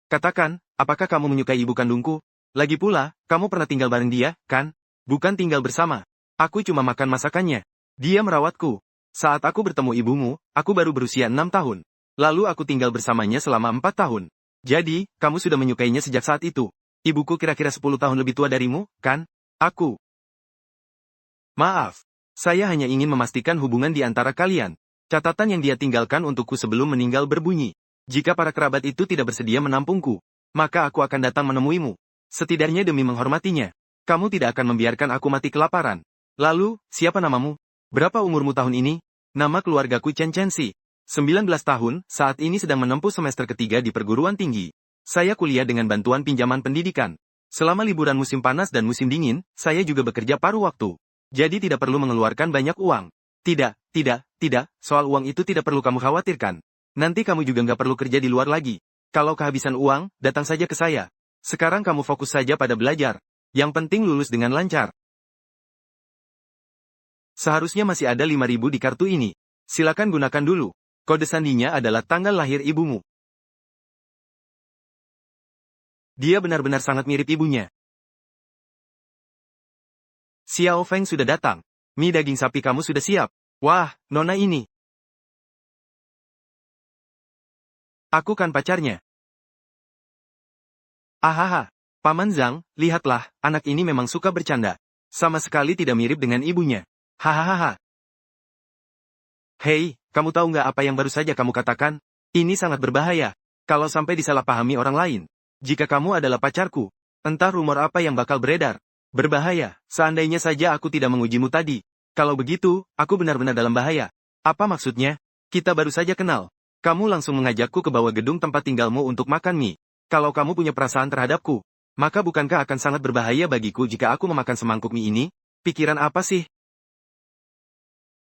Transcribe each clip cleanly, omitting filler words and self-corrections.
Katakan, apakah kamu menyukai ibu kandungku? Lagi pula, kamu pernah tinggal bareng dia, kan? Bukan tinggal bersama. Aku cuma makan masakannya. Dia merawatku. Saat aku bertemu ibumu, aku baru berusia 6 tahun. Lalu aku tinggal bersamanya selama 4 tahun. Jadi, kamu sudah menyukainya sejak saat itu. Ibuku kira-kira 10 tahun lebih tua darimu, kan? Aku. Maaf. Saya hanya ingin memastikan hubungan di antara kalian. Catatan yang dia tinggalkan untukku sebelum meninggal berbunyi. Jika para kerabat itu tidak bersedia menampungku, maka aku akan datang menemuimu. Setidaknya demi menghormatinya. Kamu tidak akan membiarkan aku mati kelaparan. Lalu, siapa namamu? Berapa umurmu tahun ini? Nama keluargaku Chen Chenxi. 19 tahun, saat ini sedang menempuh semester ketiga di perguruan tinggi. Saya kuliah dengan bantuan pinjaman pendidikan. Selama liburan musim panas dan musim dingin, saya juga bekerja paruh waktu. Jadi tidak perlu mengeluarkan banyak uang. Tidak, soal uang itu tidak perlu kamu khawatirkan. Nanti kamu juga nggak perlu kerja di luar lagi. Kalau kehabisan uang, datang saja ke saya. Sekarang kamu fokus saja pada belajar. Yang penting lulus dengan lancar. Seharusnya masih ada 5.000 di kartu ini. Silakan gunakan dulu. Kode sandinya adalah tanggal lahir ibumu. Dia benar-benar sangat mirip ibunya. Xiao Feng sudah datang. Mie daging sapi kamu sudah siap. Wah, nona ini. Aku kan pacarnya. Ahaha. Paman Zhang, lihatlah, anak ini memang suka bercanda. Sama sekali tidak mirip dengan ibunya. Hahaha. Hei, kamu tahu nggak apa yang baru saja kamu katakan? Ini sangat berbahaya. Kalau sampai disalahpahami orang lain. Jika kamu adalah pacarku, entah rumor apa yang bakal beredar. Berbahaya, seandainya saja aku tidak mengujimu tadi. Kalau begitu, aku benar-benar dalam bahaya. Apa maksudnya? Kita baru saja kenal. Kamu langsung mengajakku ke bawah gedung tempat tinggalmu untuk makan mie. Kalau kamu punya perasaan terhadapku, maka bukankah akan sangat berbahaya bagiku jika aku memakan semangkuk mie ini? Pikiran apa sih?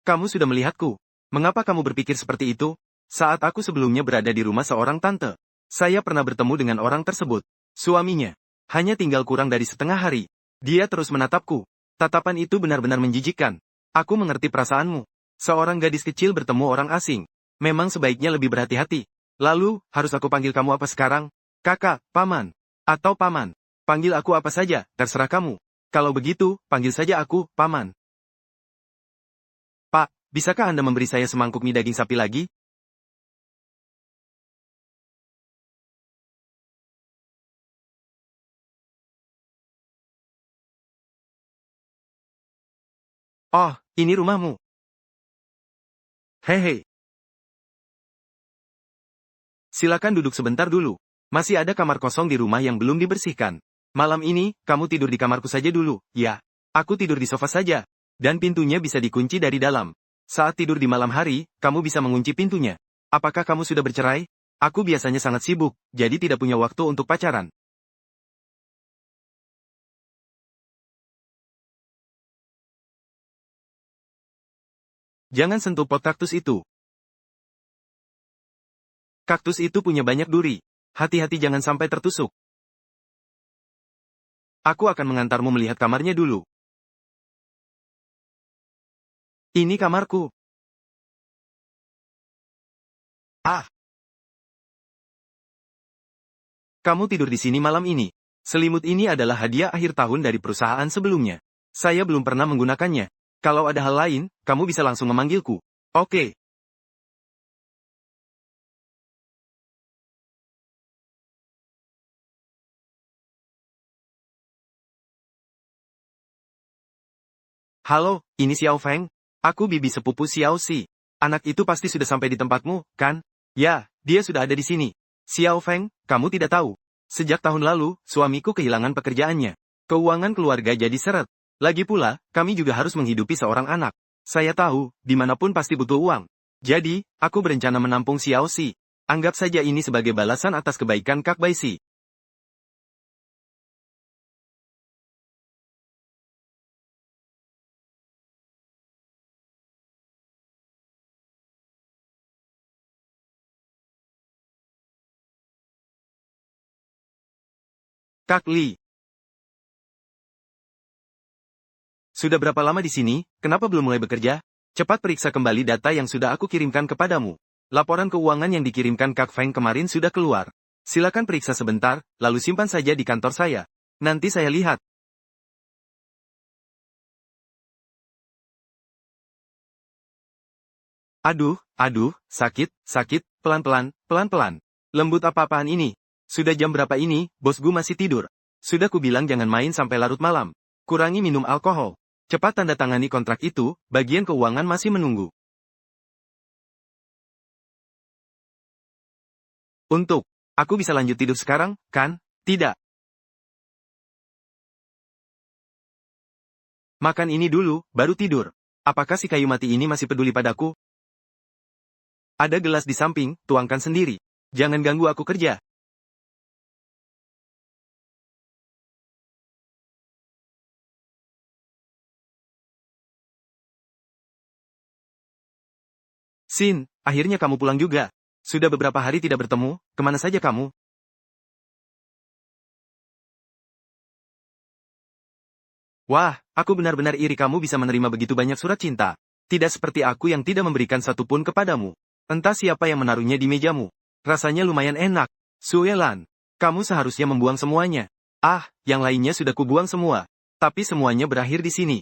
Kamu sudah melihatku. Mengapa kamu berpikir seperti itu? Saat aku sebelumnya berada di rumah seorang tante, saya pernah bertemu dengan orang tersebut. Suaminya. Hanya tinggal kurang dari setengah hari. Dia terus menatapku. Tatapan itu benar-benar menjijikkan. Aku mengerti perasaanmu. Seorang gadis kecil bertemu orang asing. Memang sebaiknya lebih berhati-hati. Lalu, harus aku panggil kamu apa sekarang? Kakak, paman. Atau paman. Panggil aku apa saja, terserah kamu. Kalau begitu, panggil saja aku, paman. Pak, bisakah Anda memberi saya semangkuk mie daging sapi lagi? Oh, ini rumahmu. Hehe. Silakan duduk sebentar dulu. Masih ada kamar kosong di rumah yang belum dibersihkan. Malam ini, kamu tidur di kamarku saja dulu, ya. Aku tidur di sofa saja. Dan pintunya bisa dikunci dari dalam. Saat tidur di malam hari, kamu bisa mengunci pintunya. Apakah kamu sudah bercerai? Aku biasanya sangat sibuk, jadi tidak punya waktu untuk pacaran. Jangan sentuh pot kaktus itu. Kaktus itu punya banyak duri. Hati-hati jangan sampai tertusuk. Aku akan mengantarmu melihat kamarnya dulu. Ini kamarku. Ah, kamu tidur di sini malam ini. Selimut ini adalah hadiah akhir tahun dari perusahaan sebelumnya. Saya belum pernah menggunakannya. Kalau ada hal lain, kamu bisa langsung memanggilku. Oke. Halo, ini Xiao Feng. Aku bibi sepupu Xiao Si. Anak itu pasti sudah sampai di tempatmu, kan? Ya, dia sudah ada di sini. Xiao Feng, kamu tidak tahu. Sejak tahun lalu, suamiku kehilangan pekerjaannya. Keuangan keluarga jadi seret. Lagi pula, kami juga harus menghidupi seorang anak. Saya tahu, dimanapun pasti butuh uang. Jadi, aku berencana menampung Xiao Si. Anggap saja ini sebagai balasan atas kebaikan Kak Bai Si. Kak Li. Sudah berapa lama di sini, kenapa belum mulai bekerja? Cepat periksa kembali data yang sudah aku kirimkan kepadamu. Laporan keuangan yang dikirimkan Kak Feng kemarin sudah keluar. Silakan periksa sebentar, lalu simpan saja di kantor saya. Nanti saya lihat. Aduh, sakit, pelan-pelan, pelan-pelan. Lembut apa-apaan ini? Sudah jam berapa ini, bosku masih tidur. Sudah kubilang jangan main sampai larut malam. Kurangi minum alkohol. Cepat tanda tangani kontrak itu, bagian keuangan masih menunggu. Aku bisa lanjut tidur sekarang, kan? Tidak. Makan ini dulu, baru tidur. Apakah si kayu mati ini masih peduli padaku? Ada gelas di samping, tuangkan sendiri. Jangan ganggu aku kerja. Akhirnya kamu pulang juga. Sudah beberapa hari tidak bertemu, kemana saja kamu? Wah, aku benar-benar iri kamu bisa menerima begitu banyak surat cinta. Tidak seperti aku yang tidak memberikan satupun kepadamu. Entah siapa yang menaruhnya di mejamu. Rasanya lumayan enak. Suelan, kamu seharusnya membuang semuanya. Yang lainnya sudah kubuang semua. Tapi semuanya berakhir di sini.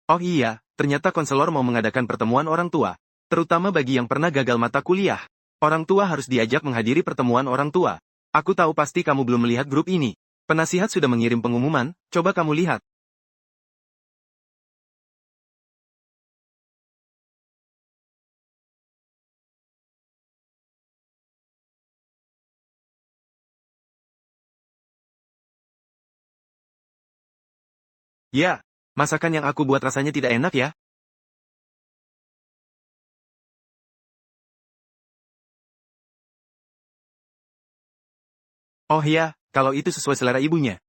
Oh iya, ternyata konselor mau mengadakan pertemuan orang tua. Terutama bagi yang pernah gagal mata kuliah. Orang tua harus diajak menghadiri pertemuan orang tua. Aku tahu pasti kamu belum melihat grup ini. Penasihat sudah mengirim pengumuman, coba kamu lihat. Ya, masakan yang aku buat rasanya tidak enak ya? Oh ya, kalau itu sesuai selera ibunya.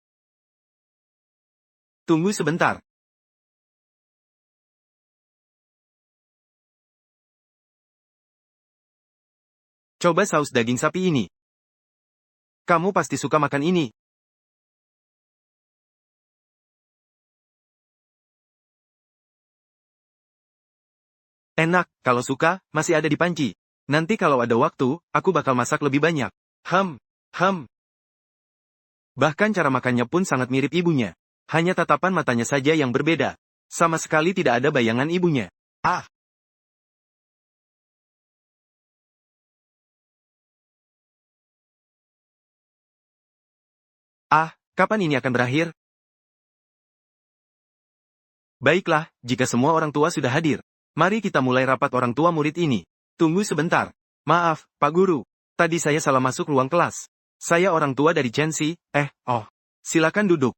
Tunggu sebentar. Coba saus daging sapi ini. Kamu pasti suka makan ini. Enak, kalau suka, masih ada di panci. Nanti kalau ada waktu, aku bakal masak lebih banyak. Hem, hem. Bahkan cara makannya pun sangat mirip ibunya. Hanya tatapan matanya saja yang berbeda. Sama sekali tidak ada bayangan ibunya. Ah, kapan ini akan berakhir? Baiklah, jika semua orang tua sudah hadir. Mari kita mulai rapat orang tua murid ini. Tunggu sebentar. Maaf, Pak Guru. Tadi saya salah masuk ruang kelas. Saya orang tua dari Chensi. Silakan duduk.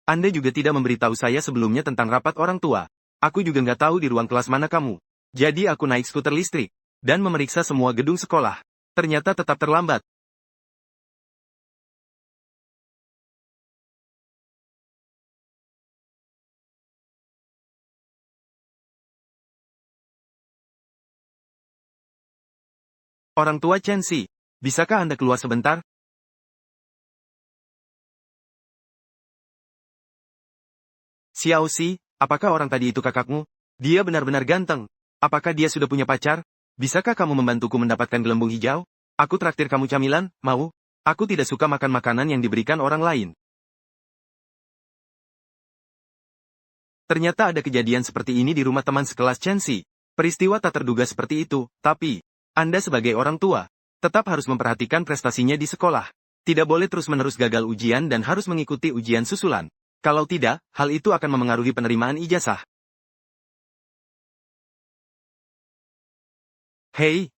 Anda juga tidak memberitahu saya sebelumnya tentang rapat orang tua. Aku juga nggak tahu di ruang kelas mana kamu. Jadi aku naik skuter listrik. Dan memeriksa semua gedung sekolah. Ternyata tetap terlambat. Orang tua Chensi. Bisakah Anda keluar sebentar? Xiaoxi, apakah orang tadi itu kakakmu? Dia benar-benar ganteng. Apakah dia sudah punya pacar? Bisakah kamu membantuku mendapatkan gelembung hijau? Aku traktir kamu camilan, mau? Aku tidak suka makan makanan yang diberikan orang lain. Ternyata ada kejadian seperti ini di rumah teman sekelas Chensi. Peristiwa tak terduga seperti itu, tapi Anda sebagai orang tua, tetap harus memperhatikan prestasinya di sekolah. Tidak boleh terus-menerus gagal ujian dan harus mengikuti ujian susulan. Kalau tidak, hal itu akan memengaruhi penerimaan ijazah. Hei,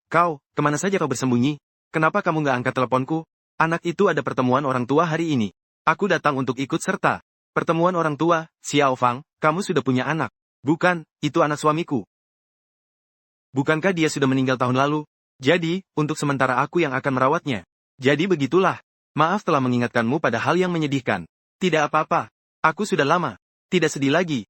kemana saja kau bersembunyi? Kenapa kamu nggak angkat teleponku? Anak itu ada pertemuan orang tua hari ini. Aku datang untuk ikut serta. Pertemuan orang tua, Xiao Fang, kamu sudah punya anak. Bukan, itu anak suamiku. Bukankah dia sudah meninggal tahun lalu? Jadi, untuk sementara aku yang akan merawatnya. Jadi begitulah. Maaf telah mengingatkanmu pada hal yang menyedihkan. Tidak apa-apa. Aku sudah lama. Tidak sedih lagi.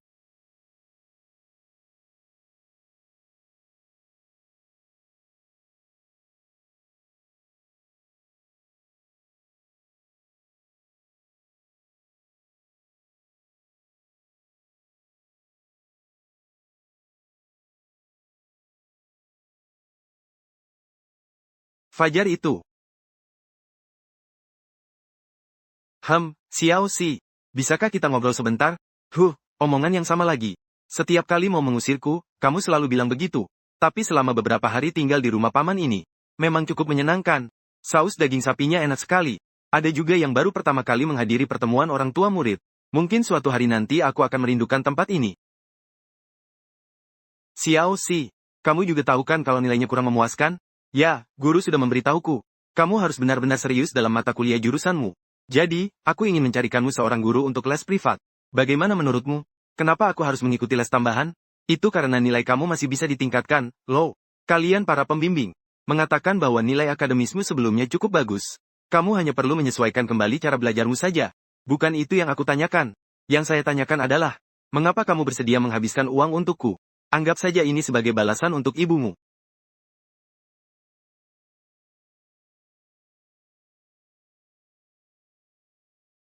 Fajar itu. Xiao Xi. Bisakah kita ngobrol sebentar? Omongan yang sama lagi. Setiap kali mau mengusirku, kamu selalu bilang begitu. Tapi selama beberapa hari tinggal di rumah paman ini, memang cukup menyenangkan. Saus daging sapinya enak sekali. Ada juga yang baru pertama kali menghadiri pertemuan orang tua murid. Mungkin suatu hari nanti aku akan merindukan tempat ini. Xiao Xi, kamu juga tahu kan kalau nilainya kurang memuaskan? Ya, guru sudah memberitahuku. Kamu harus benar-benar serius dalam mata kuliah jurusanmu. Jadi, aku ingin mencarikanmu seorang guru untuk les privat. Bagaimana menurutmu? Kenapa aku harus mengikuti les tambahan? Itu karena nilai kamu masih bisa ditingkatkan, loh. Kalian para pembimbing, mengatakan bahwa nilai akademismu sebelumnya cukup bagus. Kamu hanya perlu menyesuaikan kembali cara belajarmu saja. Bukan itu yang aku tanyakan. Yang saya tanyakan adalah, mengapa kamu bersedia menghabiskan uang untukku? Anggap saja ini sebagai balasan untuk ibumu.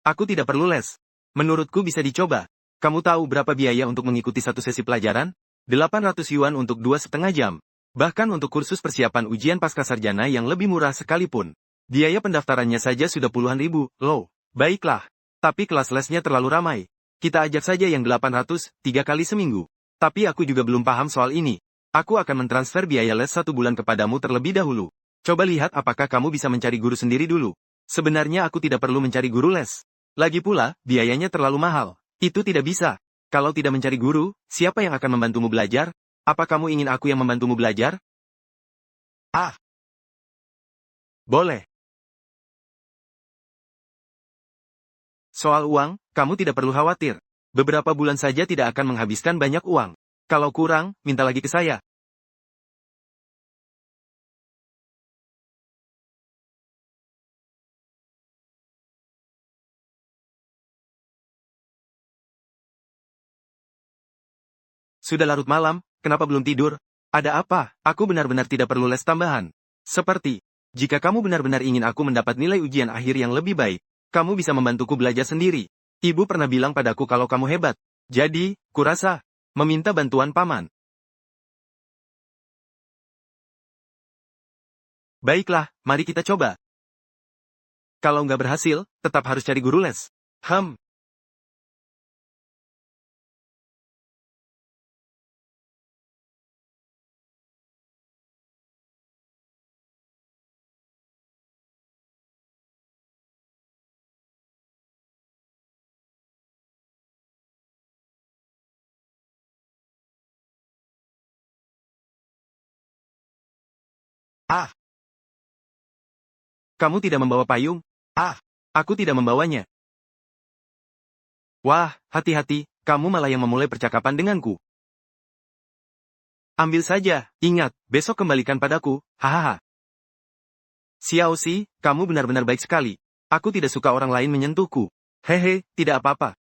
Aku tidak perlu les. Menurutku bisa dicoba. Kamu tahu berapa biaya untuk mengikuti satu sesi pelajaran? 800 yuan untuk 2,5 jam. Bahkan untuk kursus persiapan ujian pascasarjana yang lebih murah sekalipun. Biaya pendaftarannya saja sudah puluhan ribu, loh. Baiklah. Tapi kelas lesnya terlalu ramai. Kita ajak saja yang 800, 3 kali seminggu. Tapi aku juga belum paham soal ini. Aku akan mentransfer biaya les 1 bulan kepadamu terlebih dahulu. Coba lihat apakah kamu bisa mencari guru sendiri dulu. Sebenarnya aku tidak perlu mencari guru les. Lagi pula, biayanya terlalu mahal. Itu tidak bisa. Kalau tidak mencari guru, siapa yang akan membantumu belajar? Apa kamu ingin aku yang membantumu belajar? Ah, boleh. Soal uang, kamu tidak perlu khawatir. Beberapa bulan saja tidak akan menghabiskan banyak uang. Kalau kurang, minta lagi ke saya. Sudah larut malam, kenapa belum tidur? Ada apa? Aku benar-benar tidak perlu les tambahan. Seperti, jika kamu benar-benar ingin aku mendapat nilai ujian akhir yang lebih baik, kamu bisa membantuku belajar sendiri. Ibu pernah bilang padaku kalau kamu hebat. Jadi, kurasa, meminta bantuan paman. Baiklah, mari kita coba. Kalau nggak berhasil, tetap harus cari guru les. Hmm, ah, kamu tidak membawa payung? Ah, aku tidak membawanya. Wah, hati-hati, kamu malah yang memulai percakapan denganku. Ambil saja, ingat, besok kembalikan padaku, hahaha. Xiao Xi, kamu benar-benar baik sekali. Aku tidak suka orang lain menyentuhku. Hehe, tidak apa-apa.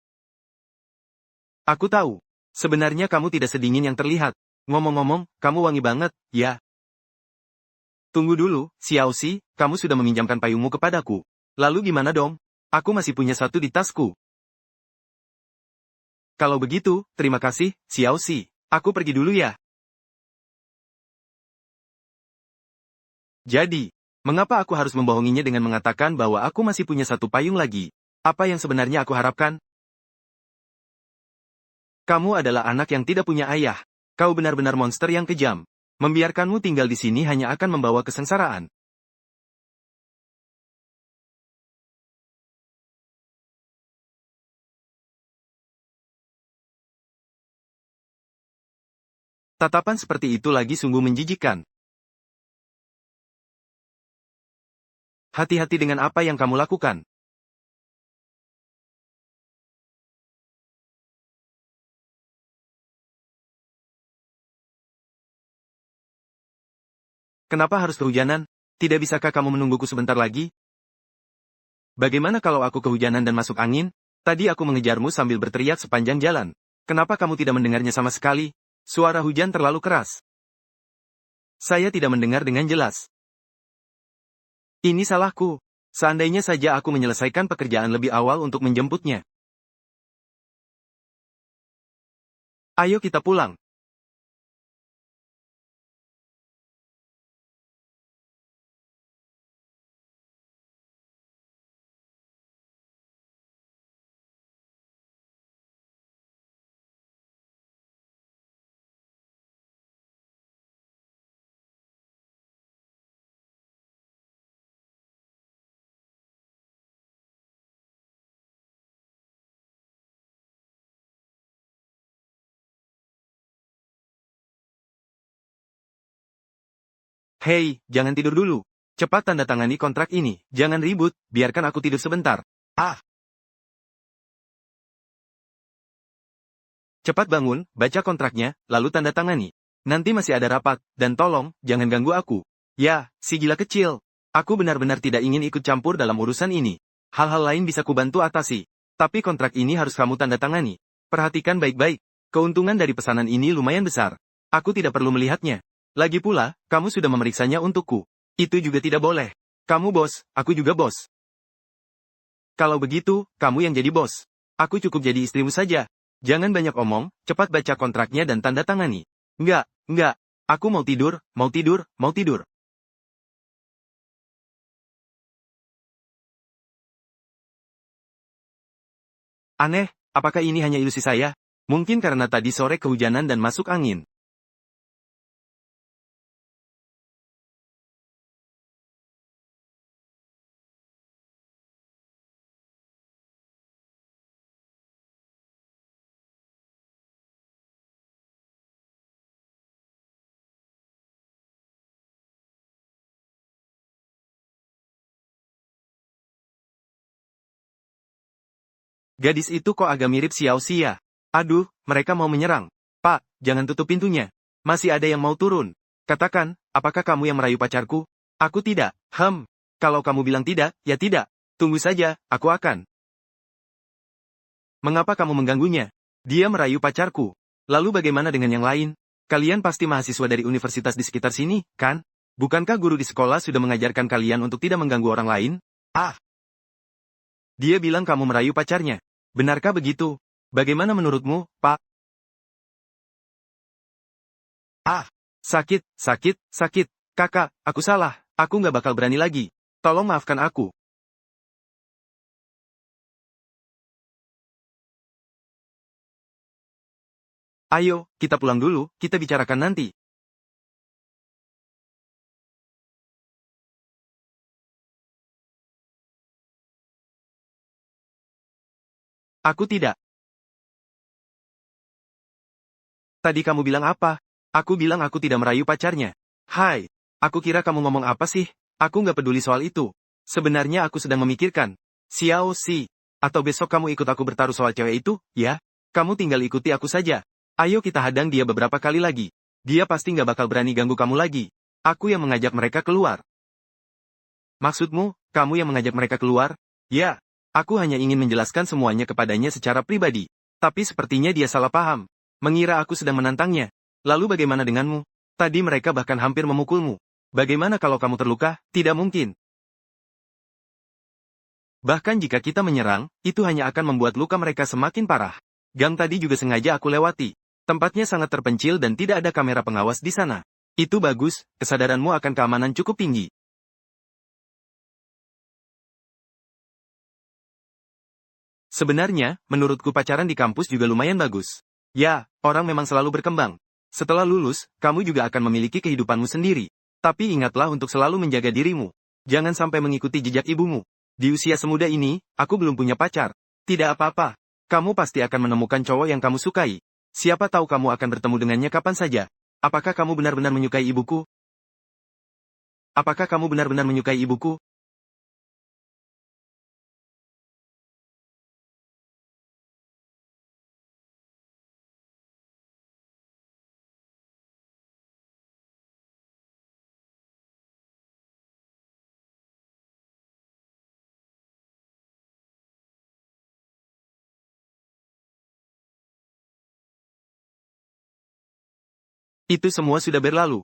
Aku tahu. Sebenarnya kamu tidak sedingin yang terlihat. Ngomong-ngomong, kamu wangi banget, ya. Tunggu dulu, Xiao Xi, kamu sudah meminjamkan payungmu kepadaku. Lalu gimana dong? Aku masih punya satu di tasku. Kalau begitu, terima kasih, Xiao Xi. Aku pergi dulu ya. Jadi, mengapa aku harus membohonginya dengan mengatakan bahwa aku masih punya satu payung lagi? Apa yang sebenarnya aku harapkan? Kamu adalah anak yang tidak punya ayah. Kau benar-benar monster yang kejam. Membiarkanmu tinggal di sini hanya akan membawa kesengsaraan. Tatapan seperti itu lagi sungguh menjijikkan. Hati-hati dengan apa yang kamu lakukan. Kenapa harus kehujanan? Tidak bisakah kamu menungguku sebentar lagi? Bagaimana kalau aku kehujanan dan masuk angin? Tadi aku mengejarmu sambil berteriak sepanjang jalan. Kenapa kamu tidak mendengarnya sama sekali? Suara hujan terlalu keras. Saya tidak mendengar dengan jelas. Ini salahku. Seandainya saja aku menyelesaikan pekerjaan lebih awal untuk menjemputnya. Ayo kita pulang. Hei, jangan tidur dulu. Cepat tanda tangani kontrak ini. Jangan ribut, biarkan aku tidur sebentar. Ah! Cepat bangun, baca kontraknya, lalu tanda tangani. Nanti masih ada rapat, dan tolong, jangan ganggu aku. Ya, si gila kecil. Aku benar-benar tidak ingin ikut campur dalam urusan ini. Hal-hal lain bisa kubantu atasi. Tapi kontrak ini harus kamu tanda tangani. Perhatikan baik-baik. Keuntungan dari pesanan ini lumayan besar. Aku tidak perlu melihatnya. Lagi pula, kamu sudah memeriksanya untukku. Itu juga tidak boleh. Kamu bos, aku juga bos. Kalau begitu, kamu yang jadi bos. Aku cukup jadi istrimu saja. Jangan banyak omong, cepat baca kontraknya dan tanda tangani. Enggak. Aku mau tidur, mau tidur, mau tidur. Aneh, apakah ini hanya ilusi saya? Mungkin karena tadi sore kehujanan dan masuk angin. Gadis itu kok agak mirip Xiao Xia. Aduh, mereka mau menyerang. Pak, jangan tutup pintunya. Masih ada yang mau turun. Katakan, apakah kamu yang merayu pacarku? Aku tidak. Kalau kamu bilang tidak, ya tidak. Tunggu saja, aku akan. Mengapa kamu mengganggunya? Dia merayu pacarku. Lalu bagaimana dengan yang lain? Kalian pasti mahasiswa dari universitas di sekitar sini, kan? Bukankah guru di sekolah sudah mengajarkan kalian untuk tidak mengganggu orang lain? Ah, dia bilang kamu merayu pacarnya. Benarkah begitu? Bagaimana menurutmu, Pak? Ah, sakit. Kakak, aku salah. Aku nggak bakal berani lagi. Tolong maafkan aku. Ayo, kita pulang dulu, kita bicarakan nanti. Aku tidak. Tadi kamu bilang apa? Aku bilang aku tidak merayu pacarnya. Hai, aku kira kamu ngomong apa sih? Aku nggak peduli soal itu. Sebenarnya aku sedang memikirkan. Xiao Xi. Atau besok kamu ikut aku bertaruh soal cewek itu, ya? Kamu tinggal ikuti aku saja. Ayo kita hadang dia beberapa kali lagi. Dia pasti nggak bakal berani ganggu kamu lagi. Aku yang mengajak mereka keluar. Maksudmu, kamu yang mengajak mereka keluar? Ya, aku hanya ingin menjelaskan semuanya kepadanya secara pribadi. Tapi sepertinya dia salah paham. Mengira aku sedang menantangnya. Lalu bagaimana denganmu? Tadi mereka bahkan hampir memukulmu. Bagaimana kalau kamu terluka? Tidak mungkin. Bahkan jika kita menyerang, itu hanya akan membuat luka mereka semakin parah. Gang tadi juga sengaja aku lewati. Tempatnya sangat terpencil dan tidak ada kamera pengawas di sana. Itu bagus, kesadaranmu akan keamanan cukup tinggi. Sebenarnya, menurutku pacaran di kampus juga lumayan bagus. Ya, orang memang selalu berkembang. Setelah lulus, kamu juga akan memiliki kehidupanmu sendiri. Tapi ingatlah untuk selalu menjaga dirimu. Jangan sampai mengikuti jejak ibumu. Di usia semuda ini, aku belum punya pacar. Tidak apa-apa. Kamu pasti akan menemukan cowok yang kamu sukai. Siapa tahu kamu akan bertemu dengannya kapan saja. Apakah kamu benar-benar menyukai ibuku? Apakah kamu benar-benar menyukai ibuku? Itu semua sudah berlalu.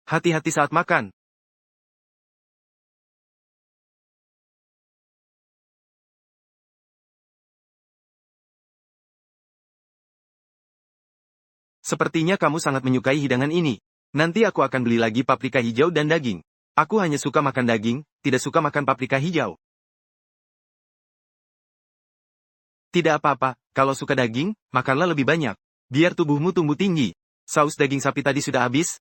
Hati-hati saat makan. Sepertinya kamu sangat menyukai hidangan ini. Nanti aku akan beli lagi paprika hijau dan daging. Aku hanya suka makan daging, tidak suka makan paprika hijau. Tidak apa-apa, kalau suka daging, makanlah lebih banyak. Biar tubuhmu tumbuh tinggi. Saus daging sapi tadi sudah habis?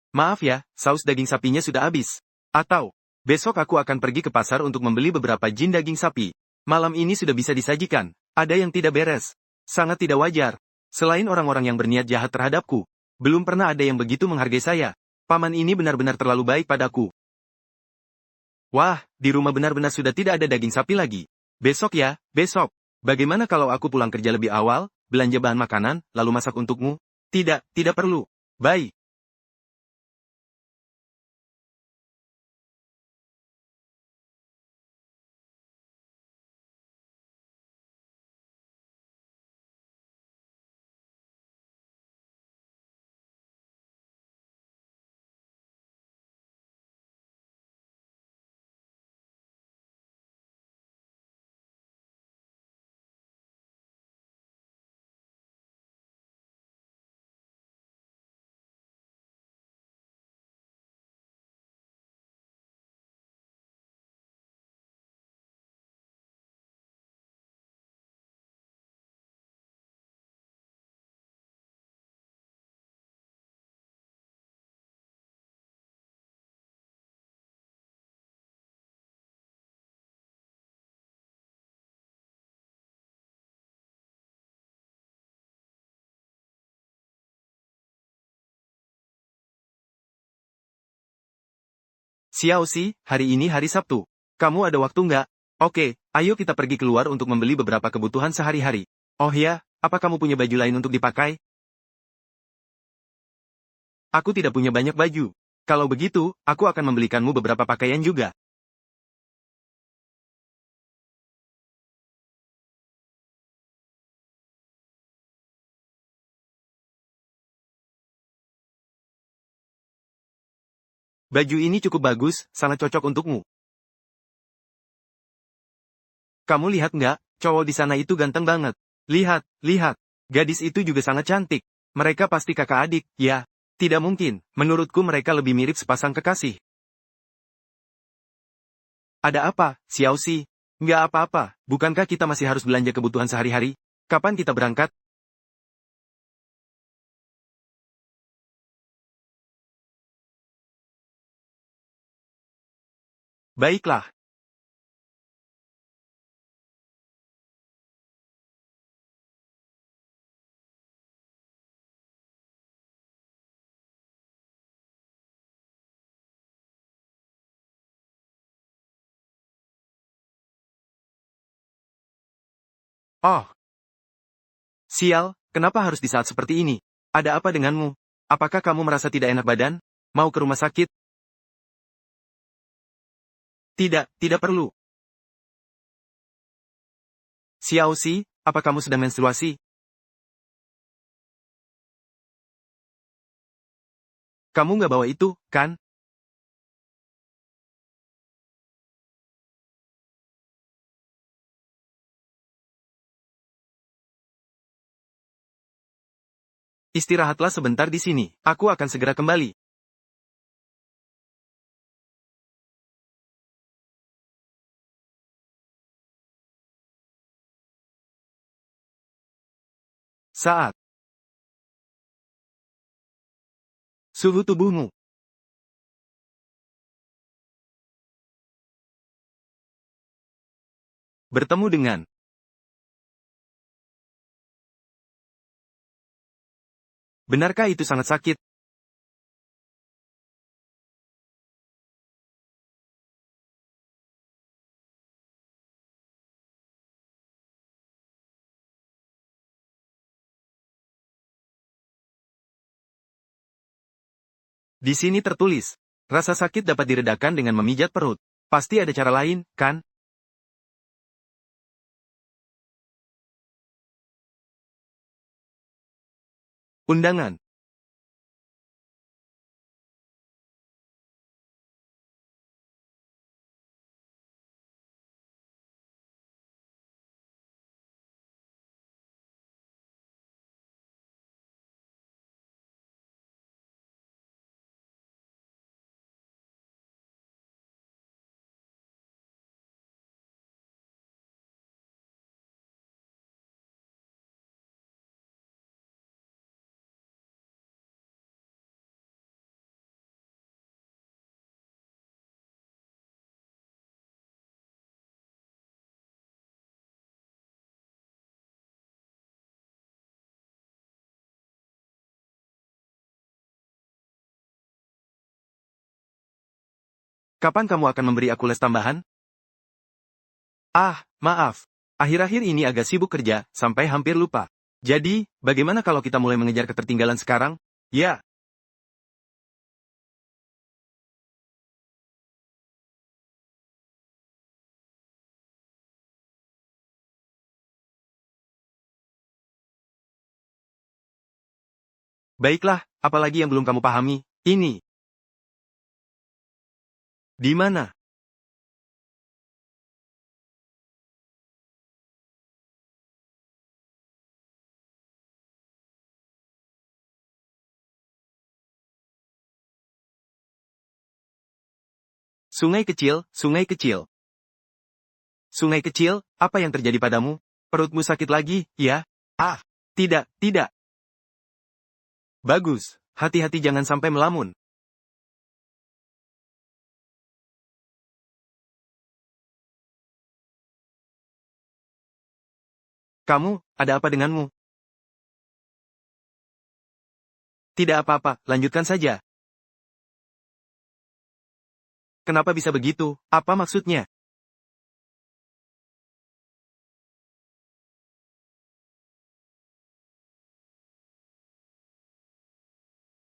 Maaf ya, saus daging sapinya sudah habis. Atau, besok aku akan pergi ke pasar untuk membeli beberapa jin daging sapi. Malam ini sudah bisa disajikan. Ada yang tidak beres. Sangat tidak wajar. Selain orang-orang yang berniat jahat terhadapku, belum pernah ada yang begitu menghargai saya. Paman ini benar-benar terlalu baik padaku. Wah, di rumah benar-benar sudah tidak ada daging sapi lagi. Besok ya, besok. Bagaimana kalau aku pulang kerja lebih awal, belanja bahan makanan, lalu masak untukmu? Tidak, tidak perlu. Bye. Xiaoxi, hari ini hari Sabtu. Kamu ada waktu nggak? Oke, ayo kita pergi keluar untuk membeli beberapa kebutuhan sehari-hari. Oh ya, apa kamu punya baju lain untuk dipakai? Aku tidak punya banyak baju. Kalau begitu, aku akan membelikanmu beberapa pakaian juga. Baju ini cukup bagus, sangat cocok untukmu. Kamu lihat nggak? Cowok di sana itu ganteng banget. Lihat, lihat. Gadis itu juga sangat cantik. Mereka pasti kakak adik, ya. Tidak mungkin, menurutku mereka lebih mirip sepasang kekasih. Ada apa, Xiaoxi? Nggak apa-apa, bukankah kita masih harus belanja kebutuhan sehari-hari? Kapan kita berangkat? Baiklah. Oh, sial, kenapa harus di saat seperti ini? Ada apa denganmu? Apakah kamu merasa tidak enak badan? Mau ke rumah sakit? Tidak, tidak perlu. Xiaoxi, apa kamu sedang menstruasi? Kamu nggak bawa itu, kan? Istirahatlah sebentar di sini. Aku akan segera kembali. Saat suhu tubuhmu bertemu dengan benarkah itu sangat sakit? Di sini tertulis, rasa sakit dapat diredakan dengan memijat perut. Pasti ada cara lain, kan? Undangan. Kapan kamu akan memberi aku les tambahan? Ah, maaf. Akhir-akhir ini agak sibuk kerja, sampai hampir lupa. Jadi, bagaimana kalau kita mulai mengejar ketertinggalan sekarang? Ya, baiklah, apalagi yang belum kamu pahami? Ini. Di mana? Sungai kecil, sungai kecil. Sungai kecil, apa yang terjadi padamu? Perutmu sakit lagi, ya? Ah, tidak, tidak. Bagus, hati-hati jangan sampai melamun. Kamu, ada apa denganmu? Tidak apa-apa, lanjutkan saja. Kenapa bisa begitu? Apa maksudnya?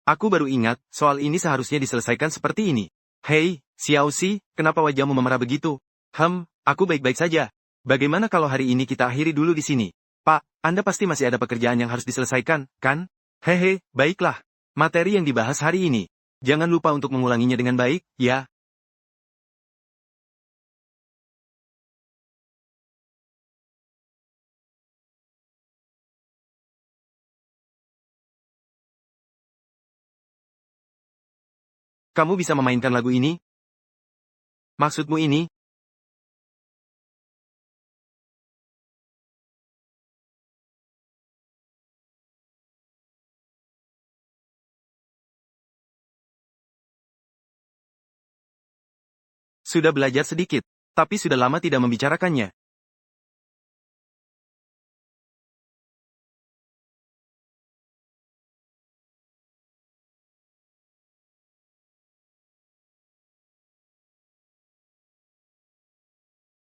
Aku baru ingat, soal ini seharusnya diselesaikan seperti ini. Hei, Xiaoxi, kenapa wajahmu memerah begitu? Aku baik-baik saja. Bagaimana kalau hari ini kita akhiri dulu di sini? Pak, Anda pasti masih ada pekerjaan yang harus diselesaikan, kan? Hehe, baiklah. Materi yang dibahas hari ini. Jangan lupa untuk mengulanginya dengan baik, ya. Kamu bisa memainkan lagu ini? Maksudmu ini? Sudah belajar sedikit, tapi sudah lama tidak membicarakannya.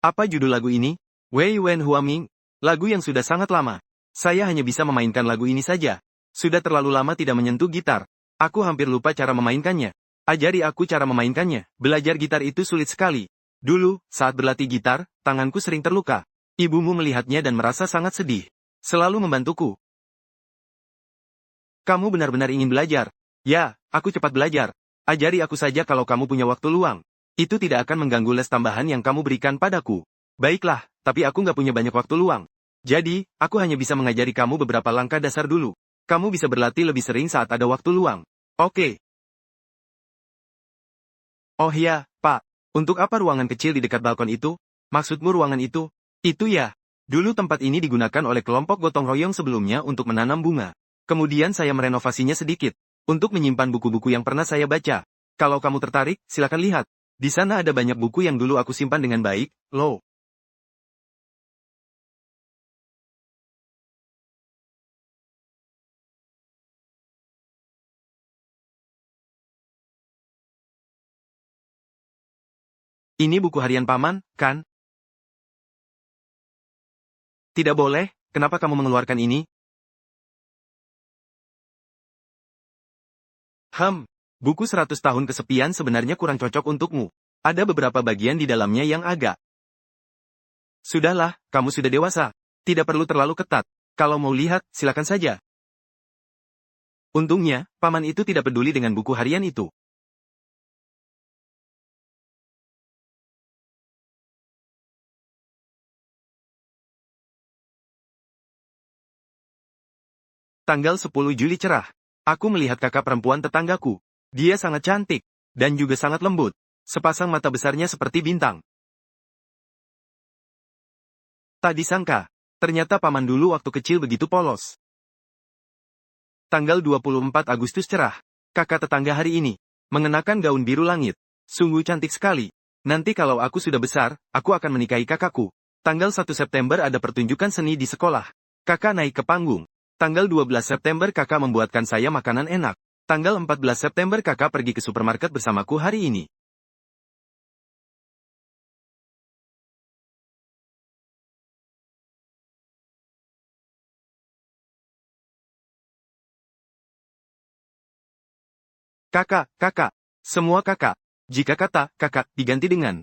Apa judul lagu ini? Wei Wen Huaming, lagu yang sudah sangat lama. Saya hanya bisa memainkan lagu ini saja. Sudah terlalu lama tidak menyentuh gitar. Aku hampir lupa cara memainkannya. Ajari aku cara memainkannya. Belajar gitar itu sulit sekali. Dulu, saat berlatih gitar, tanganku sering terluka. Ibumu melihatnya dan merasa sangat sedih. Selalu membantuku. Kamu benar-benar ingin belajar. Ya, aku cepat belajar. Ajari aku saja kalau kamu punya waktu luang. Itu tidak akan mengganggu les tambahan yang kamu berikan padaku. Baiklah, tapi aku nggak punya banyak waktu luang. Jadi, aku hanya bisa mengajari kamu beberapa langkah dasar dulu. Kamu bisa berlatih lebih sering saat ada waktu luang. Oke. Oh iya, Pak. Untuk apa ruangan kecil di dekat balkon itu? Maksudmu ruangan itu? Itu ya. Dulu tempat ini digunakan oleh kelompok gotong royong sebelumnya untuk menanam bunga. Kemudian saya merenovasinya sedikit. Untuk menyimpan buku-buku yang pernah saya baca. Kalau kamu tertarik, silakan lihat. Di sana ada banyak buku yang dulu aku simpan dengan baik, loh. Ini buku harian paman, kan? Tidak boleh, kenapa kamu mengeluarkan ini? Buku 100 tahun kesepian sebenarnya kurang cocok untukmu. Ada beberapa bagian di dalamnya yang agak. Sudahlah, kamu sudah dewasa. Tidak perlu terlalu ketat. Kalau mau lihat, silakan saja. Untungnya, paman itu tidak peduli dengan buku harian itu. Tanggal 10 Juli cerah. Aku melihat kakak perempuan tetanggaku. Dia sangat cantik, dan juga sangat lembut. Sepasang mata besarnya seperti bintang. Tak disangka, ternyata paman dulu waktu kecil begitu polos. Tanggal 24 Agustus cerah. Kakak tetangga hari ini, mengenakan gaun biru langit. Sungguh cantik sekali. Nanti kalau aku sudah besar, aku akan menikahi kakakku. Tanggal 1 September ada pertunjukan seni di sekolah. Kakak naik ke panggung. Tanggal 12 September kakak membuatkan saya makanan enak. Tanggal 14 September kakak pergi ke supermarket bersamaku hari ini. Kakak, kakak. Semua kakak. Jika kata kakak diganti dengan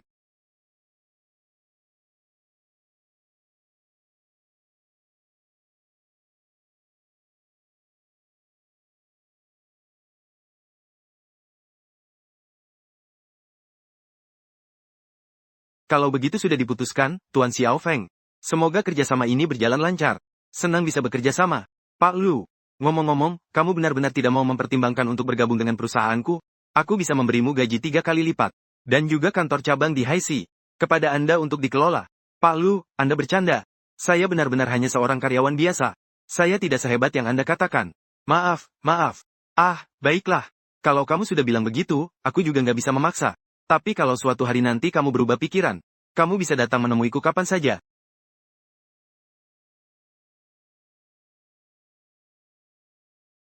kalau begitu sudah diputuskan, Tuan Xiao Feng. Semoga kerjasama ini berjalan lancar. Senang bisa bekerja sama. Pak Lu, ngomong-ngomong, kamu benar-benar tidak mau mempertimbangkan untuk bergabung dengan perusahaanku? Aku bisa memberimu gaji 3 kali lipat. Dan juga kantor cabang di Haixi. Kepada Anda untuk dikelola. Pak Lu, Anda bercanda. Saya benar-benar hanya seorang karyawan biasa. Saya tidak sehebat yang Anda katakan. Maaf, maaf. Ah, baiklah. Kalau kamu sudah bilang begitu, aku juga nggak bisa memaksa. Tapi kalau suatu hari nanti kamu berubah pikiran, kamu bisa datang menemuiku kapan saja.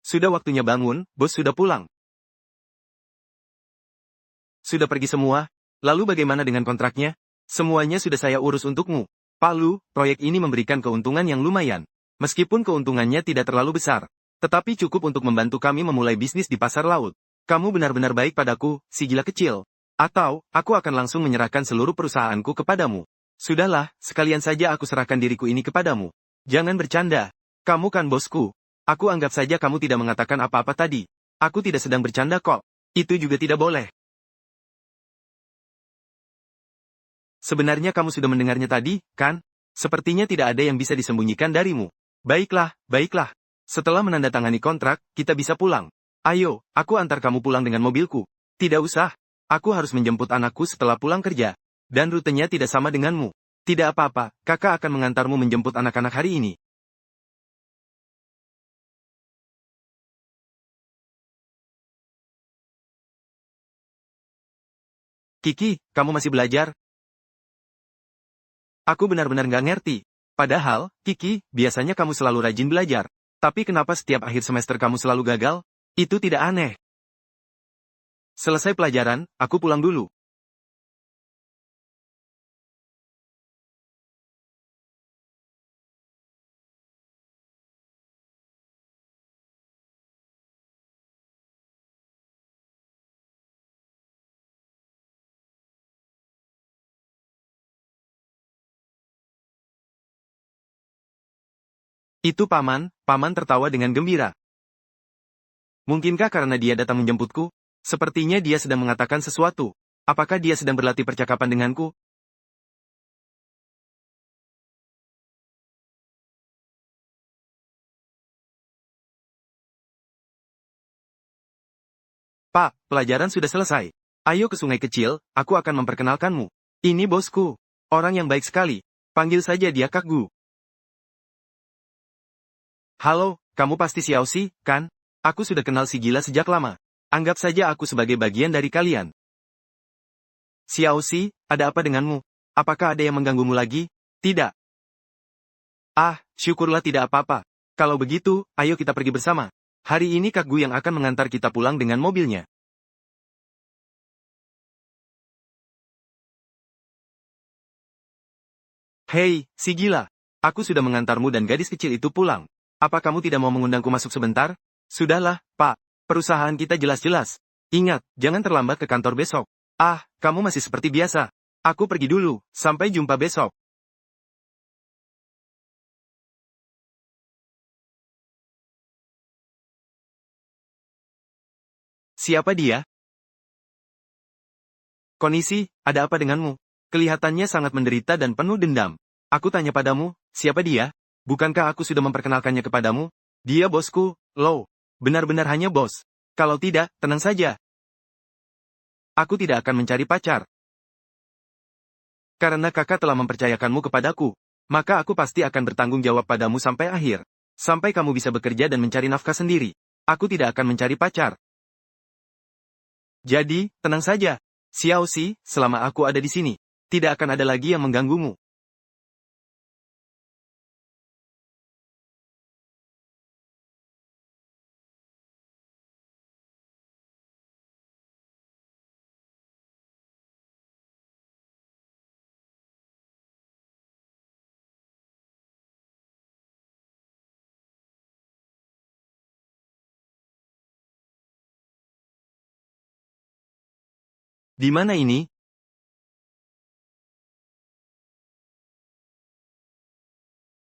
Sudah waktunya bangun, bos sudah pulang. Sudah pergi semua? Lalu bagaimana dengan kontraknya? Semuanya sudah saya urus untukmu. Pak Lu, proyek ini memberikan keuntungan yang lumayan. Meskipun keuntungannya tidak terlalu besar, tetapi cukup untuk membantu kami memulai bisnis di pasar laut. Kamu benar-benar baik padaku, si gila kecil. Atau, aku akan langsung menyerahkan seluruh perusahaanku kepadamu. Sudahlah, sekalian saja aku serahkan diriku ini kepadamu. Jangan bercanda. Kamu kan bosku. Aku anggap saja kamu tidak mengatakan apa-apa tadi. Aku tidak sedang bercanda kok. Itu juga tidak boleh. Sebenarnya kamu sudah mendengarnya tadi, kan? Sepertinya tidak ada yang bisa disembunyikan darimu. Baiklah, baiklah. Setelah menandatangani kontrak, kita bisa pulang. Ayo, aku antar kamu pulang dengan mobilku. Tidak usah. Aku harus menjemput anakku setelah pulang kerja. Dan rutenya tidak sama denganmu. Tidak apa-apa, kakak akan mengantarmu menjemput anak-anak hari ini. Kiki, kamu masih belajar? Aku benar-benar nggak ngerti. Padahal, Kiki, biasanya kamu selalu rajin belajar. Tapi kenapa setiap akhir semester kamu selalu gagal? Itu tidak aneh. Selesai pelajaran, aku pulang dulu. Itu paman, paman tertawa dengan gembira. Mungkinkah karena dia datang menjemputku? Sepertinya dia sedang mengatakan sesuatu. Apakah dia sedang berlatih percakapan denganku? Pak, pelajaran sudah selesai. Ayo ke sungai kecil, aku akan memperkenalkanmu. Ini bosku. Orang yang baik sekali. Panggil saja dia Kak Gu. Halo, kamu pasti Xiao Xi, kan? Aku sudah kenal si gila sejak lama. Anggap saja aku sebagai bagian dari kalian. Xiao Xi, ada apa denganmu? Apakah ada yang mengganggumu lagi? Tidak. Ah, syukurlah tidak apa-apa. Kalau begitu, ayo kita pergi bersama. Hari ini Kak Gu yang akan mengantar kita pulang dengan mobilnya. Hei, si gila. Aku sudah mengantarmu dan gadis kecil itu pulang. Apa kamu tidak mau mengundangku masuk sebentar? Sudahlah, Pak. Perusahaan kita jelas-jelas. Ingat, jangan terlambat ke kantor besok. Ah, kamu masih seperti biasa. Aku pergi dulu. Sampai jumpa besok. Siapa dia? Kondisi, ada apa denganmu? Kelihatannya sangat menderita dan penuh dendam. Aku tanya padamu, siapa dia? Bukankah aku sudah memperkenalkannya kepadamu? Dia bosku, Lo. Benar-benar hanya bos. Kalau tidak, tenang saja. Aku tidak akan mencari pacar. Karena kakak telah mempercayakanmu kepadaku. Maka aku pasti akan bertanggung jawab padamu sampai akhir. Sampai kamu bisa bekerja dan mencari nafkah sendiri. Aku tidak akan mencari pacar. Jadi, tenang saja. Xiao Xi, selama aku ada di sini, tidak akan ada lagi yang mengganggumu. Di mana ini?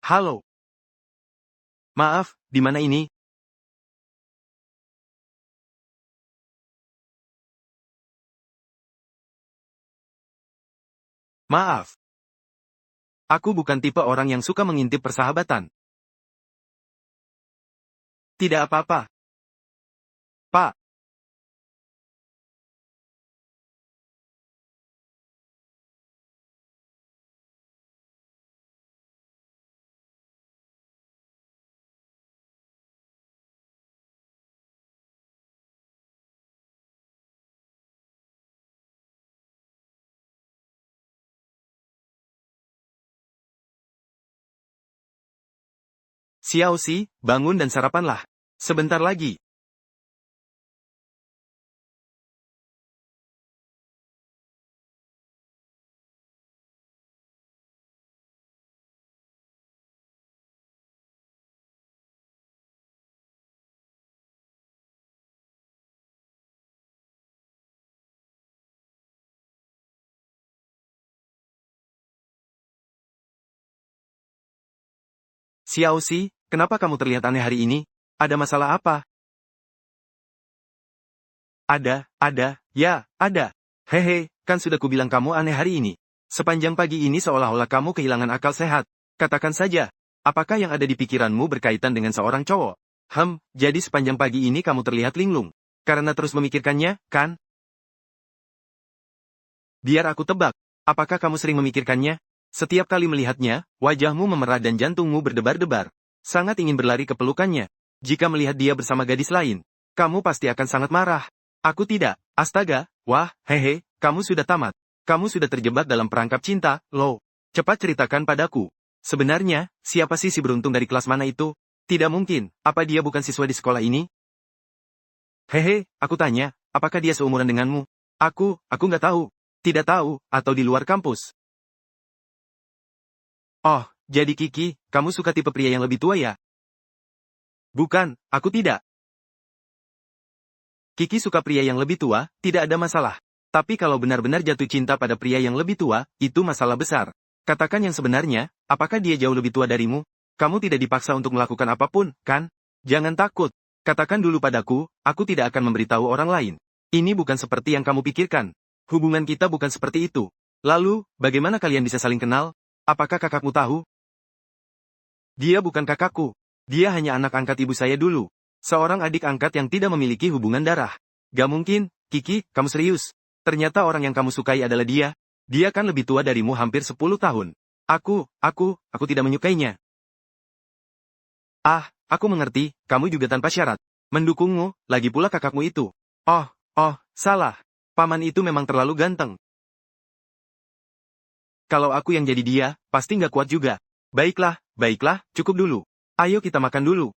Halo. Maaf, di mana ini? Maaf. Aku bukan tipe orang yang suka mengintip persahabatan. Tidak apa-apa, Pak. Xiaoxi, bangun dan sarapanlah. Sebentar lagi. Xiaoxi, kenapa kamu terlihat aneh hari ini? Ada masalah apa? Ya, ada. Hehe, kan sudah kubilang kamu aneh hari ini. Sepanjang pagi ini seolah-olah kamu kehilangan akal sehat. Katakan saja, apakah yang ada di pikiranmu berkaitan dengan seorang cowok? Jadi sepanjang pagi ini kamu terlihat linglung. Karena terus memikirkannya, kan? Biar aku tebak, apakah kamu sering memikirkannya? Setiap kali melihatnya, wajahmu memerah dan jantungmu berdebar-debar. Sangat ingin berlari ke pelukannya. Jika melihat dia bersama gadis lain, kamu pasti akan sangat marah. Aku tidak. Astaga, wah, hehe, kamu sudah tamat. Kamu sudah terjebak dalam perangkap cinta, lo. Cepat ceritakan padaku. Sebenarnya, siapa sih si beruntung dari kelas mana itu? Tidak mungkin, apa dia bukan siswa di sekolah ini? Hehe, aku tanya, apakah dia seumuran denganmu? Aku nggak tahu. Tidak tahu, atau di luar kampus. Oh, jadi Kiki, kamu suka tipe pria yang lebih tua ya? Bukan, aku tidak. Kiki suka pria yang lebih tua, tidak ada masalah. Tapi kalau benar-benar jatuh cinta pada pria yang lebih tua, itu masalah besar. Katakan yang sebenarnya, apakah dia jauh lebih tua darimu? Kamu tidak dipaksa untuk melakukan apapun, kan? Jangan takut. Katakan dulu padaku, aku tidak akan memberitahu orang lain. Ini bukan seperti yang kamu pikirkan. Hubungan kita bukan seperti itu. Lalu, bagaimana kalian bisa saling kenal? Apakah kakakmu tahu? Dia bukan kakakku. Dia hanya anak angkat ibu saya dulu. Seorang adik angkat yang tidak memiliki hubungan darah. Gak mungkin, Kiki, kamu serius. Ternyata orang yang kamu sukai adalah dia. Dia kan lebih tua darimu hampir 10 tahun. Aku tidak menyukainya. Ah, aku mengerti, kamu juga tanpa syarat. Mendukungmu, lagi pula kakakmu itu. Salah. Paman itu memang terlalu ganteng. Kalau aku yang jadi dia, pasti nggak kuat juga. Baiklah, cukup dulu. Ayo kita makan dulu.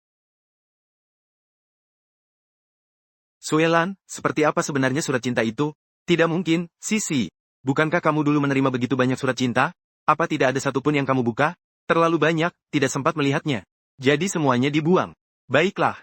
Suelan, seperti apa sebenarnya surat cinta itu? Tidak mungkin, Sisi. Bukankah kamu dulu menerima begitu banyak surat cinta? Apa tidak ada satupun yang kamu buka? Terlalu banyak, tidak sempat melihatnya. Jadi semuanya dibuang. Baiklah.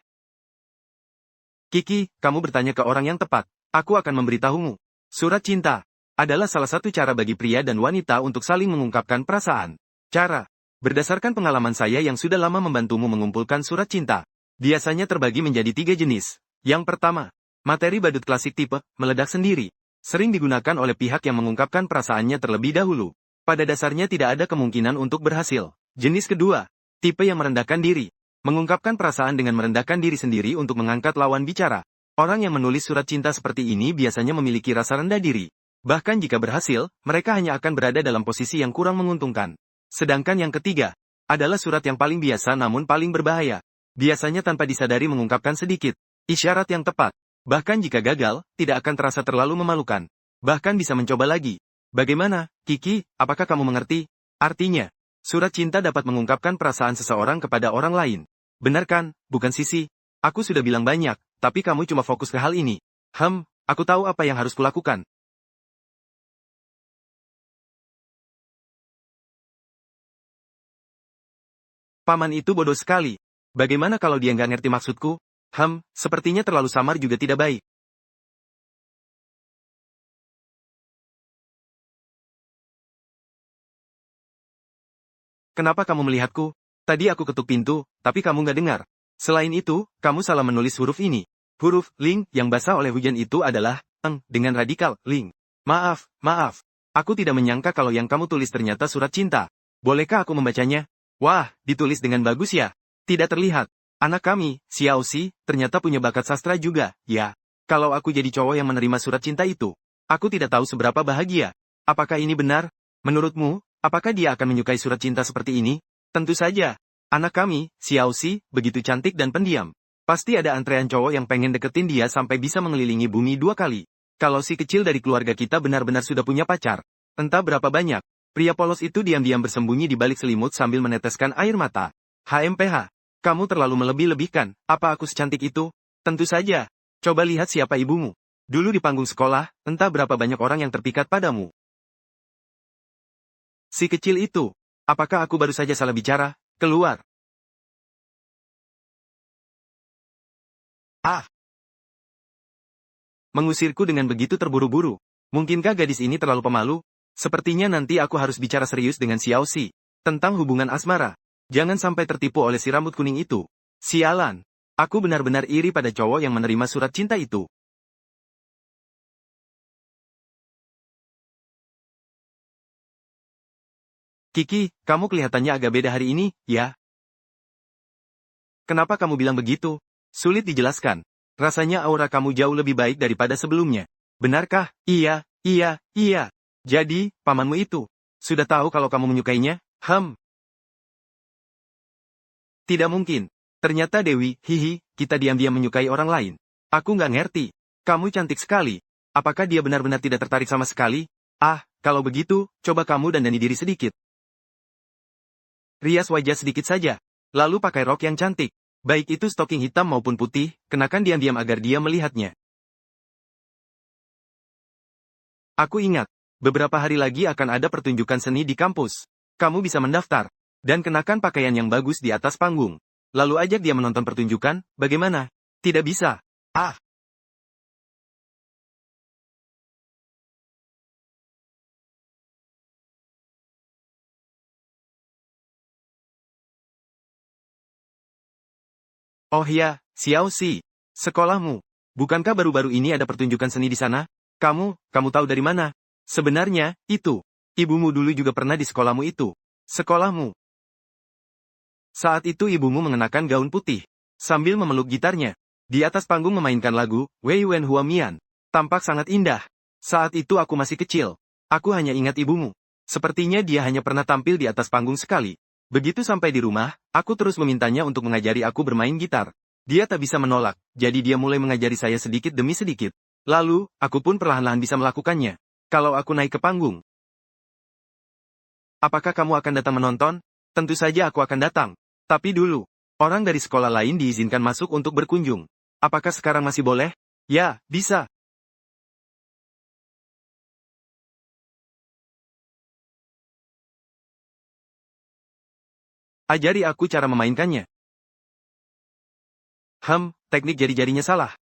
Kiki, kamu bertanya ke orang yang tepat. Aku akan memberitahumu. Surat cinta adalah salah satu cara bagi pria dan wanita untuk saling mengungkapkan perasaan. Cara. Berdasarkan pengalaman saya yang sudah lama membantumu mengumpulkan surat cinta, biasanya terbagi menjadi 3 jenis. Yang pertama, materi badut klasik tipe, meledak sendiri. Sering digunakan oleh pihak yang mengungkapkan perasaannya terlebih dahulu. Pada dasarnya tidak ada kemungkinan untuk berhasil. Jenis kedua, tipe yang merendahkan diri. Mengungkapkan perasaan dengan merendahkan diri sendiri untuk mengangkat lawan bicara. Orang yang menulis surat cinta seperti ini biasanya memiliki rasa rendah diri. Bahkan jika berhasil, mereka hanya akan berada dalam posisi yang kurang menguntungkan. Sedangkan yang ketiga, adalah surat yang paling biasa namun paling berbahaya. Biasanya tanpa disadari mengungkapkan sedikit isyarat yang tepat. Bahkan jika gagal, tidak akan terasa terlalu memalukan. Bahkan bisa mencoba lagi. Bagaimana, Kiki, apakah kamu mengerti? Artinya, surat cinta dapat mengungkapkan perasaan seseorang kepada orang lain. Benar kan, bukan Sisi? Aku sudah bilang banyak, tapi kamu cuma fokus ke hal ini. Aku tahu apa yang harus kulakukan. Paman itu bodoh sekali. Bagaimana kalau dia nggak ngerti maksudku? Sepertinya terlalu samar juga tidak baik. Kenapa kamu melihatku? Tadi aku ketuk pintu, tapi kamu nggak dengar. Selain itu, kamu salah menulis huruf ini. Huruf ling yang basah oleh hujan itu adalah eng dengan radikal ling. Maaf, maaf. Aku tidak menyangka kalau yang kamu tulis ternyata surat cinta. Bolehkah aku membacanya? Wah, ditulis dengan bagus ya. Tidak terlihat. Anak kami, Xiao Xi, ternyata punya bakat sastra juga, ya. Kalau aku jadi cowok yang menerima surat cinta itu, aku tidak tahu seberapa bahagia. Apakah ini benar? Menurutmu, apakah dia akan menyukai surat cinta seperti ini? Tentu saja. Anak kami, Xiao Xi, begitu cantik dan pendiam. Pasti ada antrean cowok yang pengen deketin dia sampai bisa mengelilingi bumi 2 kali. Kalau si kecil dari keluarga kita benar-benar sudah punya pacar. Entah berapa banyak. Pria polos itu diam-diam bersembunyi di balik selimut sambil meneteskan air mata. HMPH. Kamu terlalu melebih-lebihkan. Apa aku secantik itu? Tentu saja. Coba lihat siapa ibumu. Dulu di panggung sekolah, entah berapa banyak orang yang terpikat padamu. Si kecil itu. Apakah aku baru saja salah bicara? Keluar. Ah! Mengusirku dengan begitu terburu-buru. Mungkinkah gadis ini terlalu pemalu? Sepertinya nanti aku harus bicara serius dengan Xiao Xi. Tentang hubungan asmara. Jangan sampai tertipu oleh si rambut kuning itu. Sialan. Aku benar-benar iri pada cowok yang menerima surat cinta itu. Kiki, kamu kelihatannya agak beda hari ini, ya? Kenapa kamu bilang begitu? Sulit dijelaskan. Rasanya aura kamu jauh lebih baik daripada sebelumnya. Benarkah? Iya, iya, iya. Jadi, pamanmu itu. Sudah tahu kalau kamu menyukainya? Tidak mungkin. Ternyata Dewi, hihi, kita diam-diam menyukai orang lain. Aku nggak ngerti. Kamu cantik sekali. Apakah dia benar-benar tidak tertarik sama sekali? Ah, kalau begitu, coba kamu dandani diri sedikit. Rias wajah sedikit saja. Lalu pakai rok yang cantik. Baik itu stoking hitam maupun putih, kenakan diam-diam agar dia melihatnya. Aku ingat. Beberapa hari lagi akan ada pertunjukan seni di kampus. Kamu bisa mendaftar. Dan kenakan pakaian yang bagus di atas panggung. Lalu ajak dia menonton pertunjukan, bagaimana? Tidak bisa. Ah! Oh ya, Xiao Xi. Sekolahmu. Bukankah baru-baru ini ada pertunjukan seni di sana? Kamu tahu dari mana? Sebenarnya, itu. Ibumu dulu juga pernah di sekolahmu itu. Sekolahmu. Saat itu ibumu mengenakan gaun putih. Sambil memeluk gitarnya. Di atas panggung memainkan lagu, Wei Wen Hua Mian. Tampak sangat indah. Saat itu aku masih kecil. Aku hanya ingat ibumu. Sepertinya dia hanya pernah tampil di atas panggung sekali. Begitu sampai di rumah, aku terus memintanya untuk mengajari aku bermain gitar. Dia tak bisa menolak, jadi dia mulai mengajari saya sedikit demi sedikit. Lalu, aku pun perlahan-lahan bisa melakukannya. Kalau aku naik ke panggung. Apakah kamu akan datang menonton? Tentu saja aku akan datang. Tapi dulu, orang dari sekolah lain diizinkan masuk untuk berkunjung. Apakah sekarang masih boleh? Ya, bisa. Ajari aku cara memainkannya. Teknik jari-jarinya salah.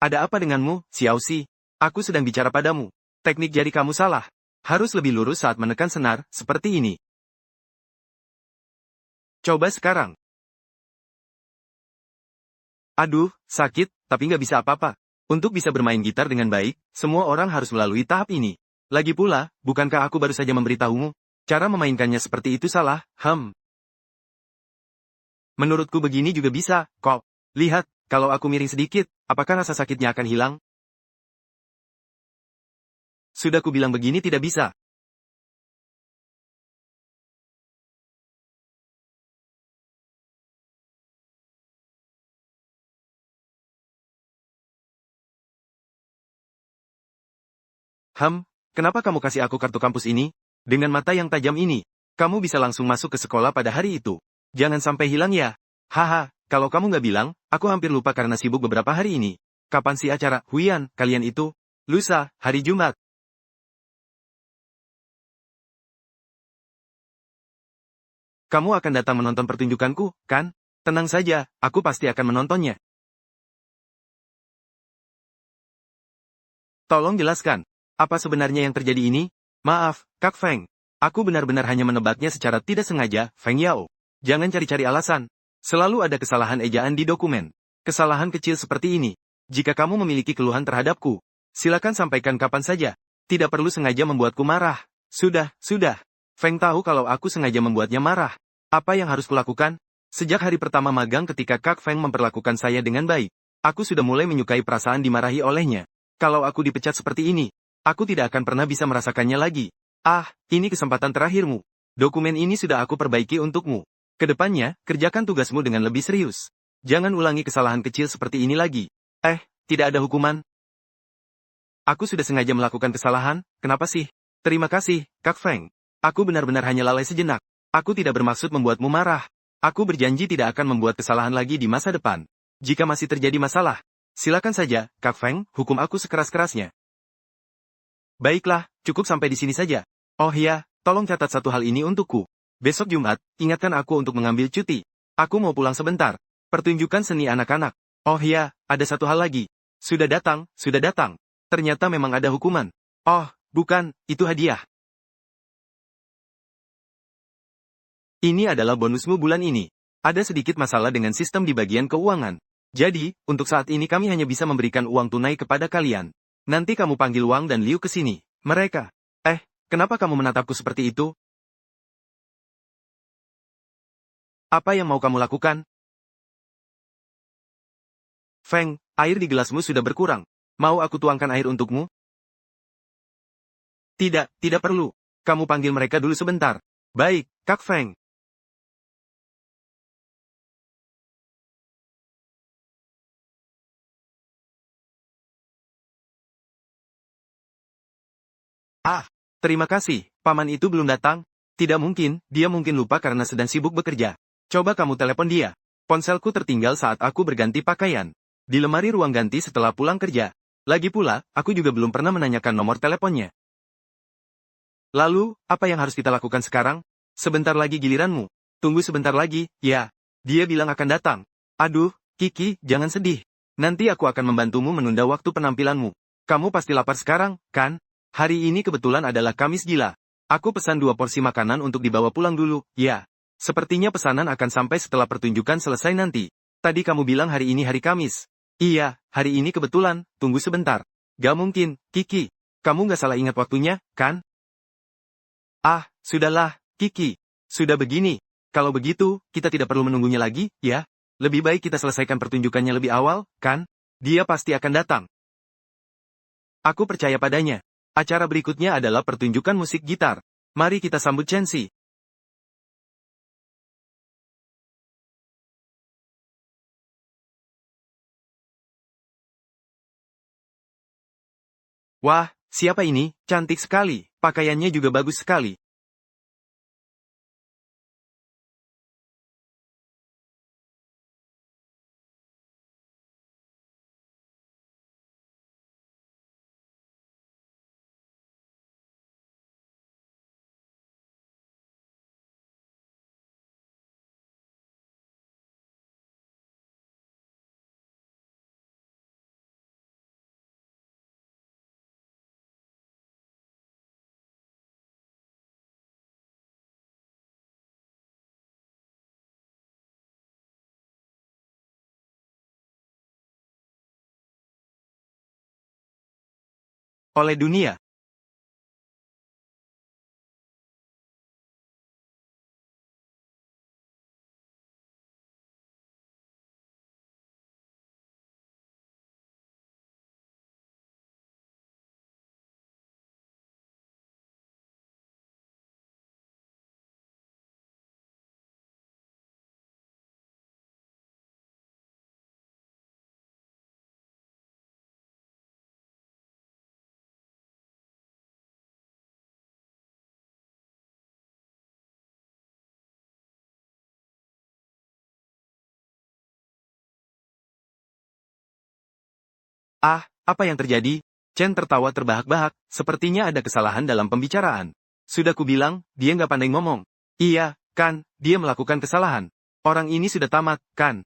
Ada apa denganmu, Xiao Xi? Aku sedang bicara padamu. Teknik jari kamu salah. Harus lebih lurus saat menekan senar, seperti ini. Coba sekarang. Aduh, sakit, tapi nggak bisa apa-apa. Untuk bisa bermain gitar dengan baik, semua orang harus melalui tahap ini. Lagi pula, bukankah aku baru saja memberitahumu? Cara memainkannya seperti itu salah, Menurutku begini juga bisa, kok. Lihat, kalau aku miring sedikit, apakah rasa sakitnya akan hilang? Sudah kubilang begini tidak bisa. Kenapa kamu kasih aku kartu kampus ini? Dengan mata yang tajam ini, kamu bisa langsung masuk ke sekolah pada hari itu. Jangan sampai hilang ya. Haha, kalau kamu nggak bilang, aku hampir lupa karena sibuk beberapa hari ini. Kapan sih acara, Huian, kalian itu? Lusa, hari Jumat. Kamu akan datang menonton pertunjukanku, kan? Tenang saja, aku pasti akan menontonnya. Tolong jelaskan, apa sebenarnya yang terjadi ini? Maaf, Kak Feng. Aku benar-benar hanya menebaknya secara tidak sengaja, Feng Yao. Jangan cari-cari alasan. Selalu ada kesalahan ejaan di dokumen. Kesalahan kecil seperti ini. Jika kamu memiliki keluhan terhadapku, silakan sampaikan kapan saja. Tidak perlu sengaja membuatku marah. Sudah. Feng tahu kalau aku sengaja membuatnya marah. Apa yang harus kulakukan? Sejak hari pertama magang ketika Kak Feng memperlakukan saya dengan baik, aku sudah mulai menyukai perasaan dimarahi olehnya. Kalau aku dipecat seperti ini, aku tidak akan pernah bisa merasakannya lagi. Ini kesempatan terakhirmu. Dokumen ini sudah aku perbaiki untukmu. Kedepannya, kerjakan tugasmu dengan lebih serius. Jangan ulangi kesalahan kecil seperti ini lagi. Tidak ada hukuman. Aku sudah sengaja melakukan kesalahan, kenapa sih? Terima kasih, Kak Feng. Aku benar-benar hanya lalai sejenak. Aku tidak bermaksud membuatmu marah. Aku berjanji tidak akan membuat kesalahan lagi di masa depan. Jika masih terjadi masalah, silakan saja, Kak Feng, hukum aku sekeras-kerasnya. Baiklah, cukup sampai di sini saja. Oh iya, tolong catat satu hal ini untukku. Besok Jumat, ingatkan aku untuk mengambil cuti. Aku mau pulang sebentar. Pertunjukan seni anak-anak. Oh iya, ada satu hal lagi. Sudah datang. Ternyata memang ada hukuman. Oh, bukan, itu hadiah. Ini adalah bonusmu bulan ini. Ada sedikit masalah dengan sistem di bagian keuangan. Jadi, untuk saat ini kami hanya bisa memberikan uang tunai kepada kalian. Nanti kamu panggil Wang dan Liu ke sini. Mereka. Kenapa kamu menatapku seperti itu? Apa yang mau kamu lakukan? Feng, air di gelasmu sudah berkurang. Mau aku tuangkan air untukmu? Tidak perlu. Kamu panggil mereka dulu sebentar. Baik, Kak Feng. Terima kasih, paman itu belum datang? Tidak mungkin, dia mungkin lupa karena sedang sibuk bekerja. Coba kamu telepon dia. Ponselku tertinggal saat aku berganti pakaian. Di lemari ruang ganti setelah pulang kerja. Lagi pula, aku juga belum pernah menanyakan nomor teleponnya. Lalu, apa yang harus kita lakukan sekarang? Sebentar lagi giliranmu. Tunggu sebentar lagi, ya. Dia bilang akan datang. Aduh, Kiki, jangan sedih. Nanti aku akan membantumu menunda waktu penampilanmu. Kamu pasti lapar sekarang, kan? Hari ini kebetulan adalah Kamis gila. Aku pesan 2 porsi makanan untuk dibawa pulang dulu, ya. Sepertinya pesanan akan sampai setelah pertunjukan selesai nanti. Tadi kamu bilang hari ini hari Kamis. Iya, hari ini kebetulan, tunggu sebentar. Gak mungkin, Kiki. Kamu gak salah ingat waktunya, kan? Sudahlah, Kiki. Sudah begini. Kalau begitu, kita tidak perlu menunggunya lagi, ya? Lebih baik kita selesaikan pertunjukannya lebih awal, kan? Dia pasti akan datang. Aku percaya padanya. Acara berikutnya adalah pertunjukan musik gitar. Mari kita sambut Chenxi. Wah, siapa ini? Cantik sekali. Pakaiannya juga bagus sekali. Oleh dunia. Apa yang terjadi? Chen tertawa terbahak-bahak, sepertinya ada kesalahan dalam pembicaraan. Sudah kubilang, dia nggak pandai ngomong. Iya, kan, dia melakukan kesalahan. Orang ini sudah tamat, kan?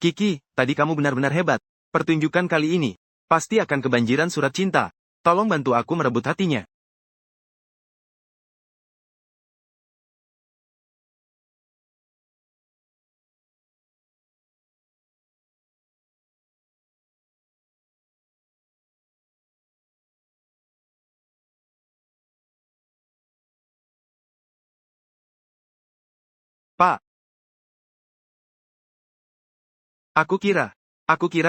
Kiki, tadi kamu benar-benar hebat. Pertunjukan kali ini, pasti akan kebanjiran surat cinta. Tolong bantu aku merebut hatinya. Pak, aku kira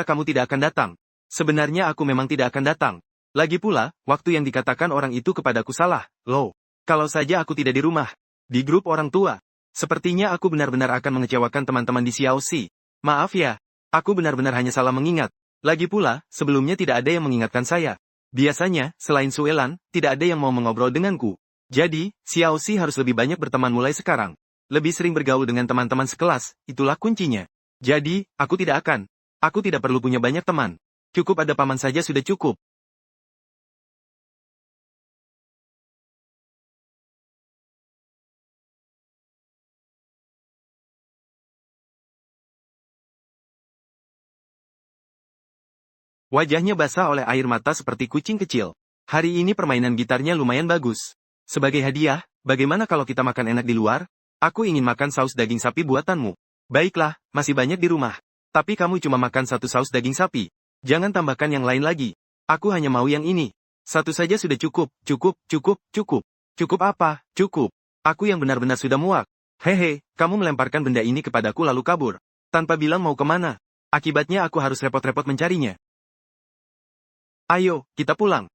kamu tidak akan datang. Sebenarnya aku memang tidak akan datang. Lagi pula, waktu yang dikatakan orang itu kepadaku salah. Loh, kalau saja aku tidak di rumah, di grup orang tua, sepertinya aku benar-benar akan mengecewakan teman-teman di Xiaoxi. Maaf ya, aku benar-benar hanya salah mengingat. Lagi pula, sebelumnya tidak ada yang mengingatkan saya. Biasanya, selain Suelan, tidak ada yang mau mengobrol denganku. Jadi, Xiaoxi harus lebih banyak berteman mulai sekarang. Lebih sering bergaul dengan teman-teman sekelas, itulah kuncinya. Jadi, aku tidak akan. Aku tidak perlu punya banyak teman. Cukup ada paman saja sudah cukup. Wajahnya basah oleh air mata seperti kucing kecil. Hari ini permainan gitarnya lumayan bagus. Sebagai hadiah, bagaimana kalau kita makan enak di luar? Aku ingin makan saus daging sapi buatanmu. Baiklah, masih banyak di rumah. Tapi kamu cuma makan satu saus daging sapi. Jangan tambahkan yang lain lagi. Aku hanya mau yang ini. Satu saja sudah cukup, cukup, cukup, cukup. Cukup apa? Cukup. Aku yang benar-benar sudah muak. Hehe, kamu melemparkan benda ini kepadaku lalu kabur. Tanpa bilang mau kemana. Akibatnya aku harus repot-repot mencarinya. Ayo, kita pulang.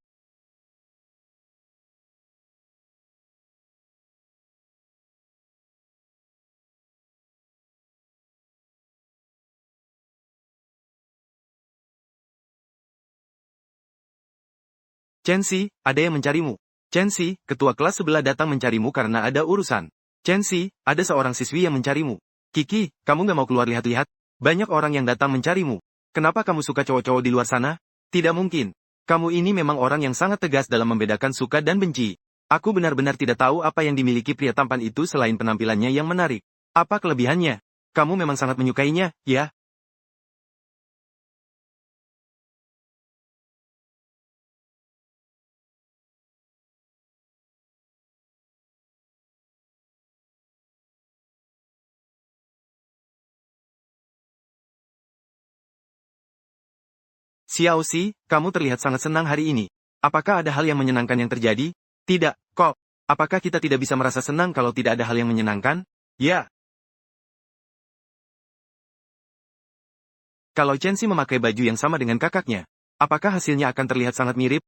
Chenxi, ada yang mencarimu. Chenxi, ketua kelas sebelah datang mencarimu karena ada urusan. Chenxi, ada seorang siswi yang mencarimu. Kiki, kamu nggak mau keluar lihat-lihat? Banyak orang yang datang mencarimu. Kenapa kamu suka cowok-cowok di luar sana? Tidak mungkin. Kamu ini memang orang yang sangat tegas dalam membedakan suka dan benci. Aku benar-benar tidak tahu apa yang dimiliki pria tampan itu selain penampilannya yang menarik. Apa kelebihannya? Kamu memang sangat menyukainya, ya? Xiaoxi, kamu terlihat sangat senang hari ini. Apakah ada hal yang menyenangkan yang terjadi? Tidak, kok. Apakah kita tidak bisa merasa senang kalau tidak ada hal yang menyenangkan? Ya, kalau Chenxi memakai baju yang sama dengan kakaknya, apakah hasilnya akan terlihat sangat mirip?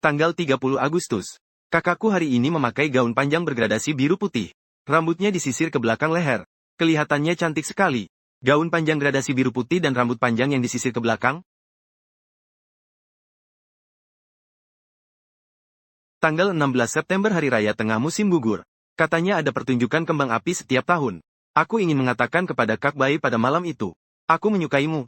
Tanggal 30 Agustus. Kakakku hari ini memakai gaun panjang bergradasi biru putih. Rambutnya disisir ke belakang leher. Kelihatannya cantik sekali. Gaun panjang gradasi biru putih dan rambut panjang yang disisir ke belakang. Tanggal 16 September Hari Raya Tengah Musim Gugur. Katanya ada pertunjukan kembang api setiap tahun. Aku ingin mengatakan kepada Kak Bai pada malam itu. Aku menyukaimu.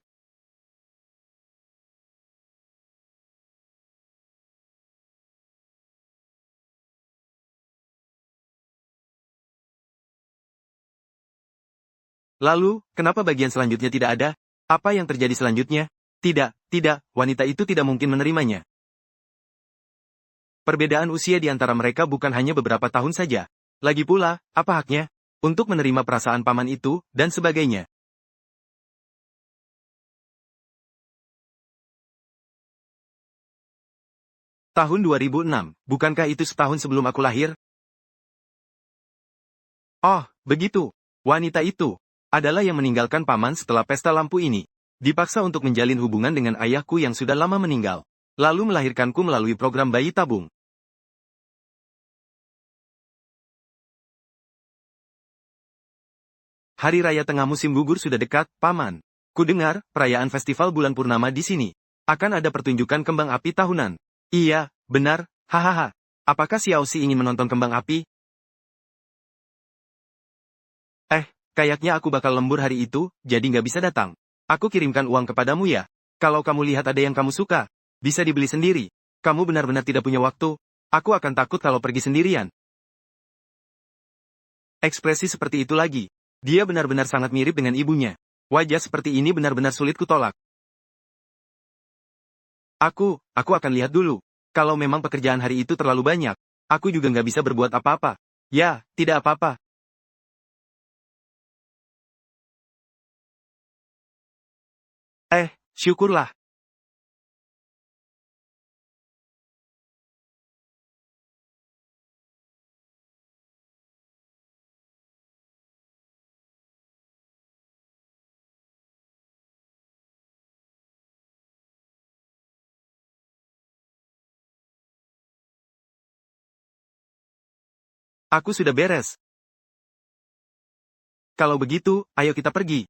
Lalu, kenapa bagian selanjutnya tidak ada? Apa yang terjadi selanjutnya? Tidak, wanita itu tidak mungkin menerimanya. Perbedaan usia di antara mereka bukan hanya beberapa tahun saja. Lagi pula, apa haknya? Untuk menerima perasaan paman itu, dan sebagainya. Tahun 2006, bukankah itu setahun sebelum aku lahir? Oh, begitu. Wanita itu adalah yang meninggalkan paman setelah pesta lampu ini. Dipaksa untuk menjalin hubungan dengan ayahku yang sudah lama meninggal. Lalu melahirkanku melalui program bayi tabung. Hari raya tengah musim gugur sudah dekat, paman. Kudengar, perayaan festival bulan purnama di sini. Akan ada pertunjukan kembang api tahunan. Iya, benar, hahaha. Apakah Xiaoxi ingin menonton kembang api? Kayaknya aku bakal lembur hari itu, jadi nggak bisa datang. Aku kirimkan uang kepadamu ya. Kalau kamu lihat ada yang kamu suka, bisa dibeli sendiri. Kamu benar-benar tidak punya waktu. Aku akan takut kalau pergi sendirian. Ekspresi seperti itu lagi. Dia benar-benar sangat mirip dengan ibunya. Wajah seperti ini benar-benar sulit kutolak. Aku akan lihat dulu. Kalau memang pekerjaan hari itu terlalu banyak, aku juga nggak bisa berbuat apa-apa. Ya, tidak apa-apa. Syukurlah. Aku sudah beres. Kalau begitu, ayo kita pergi.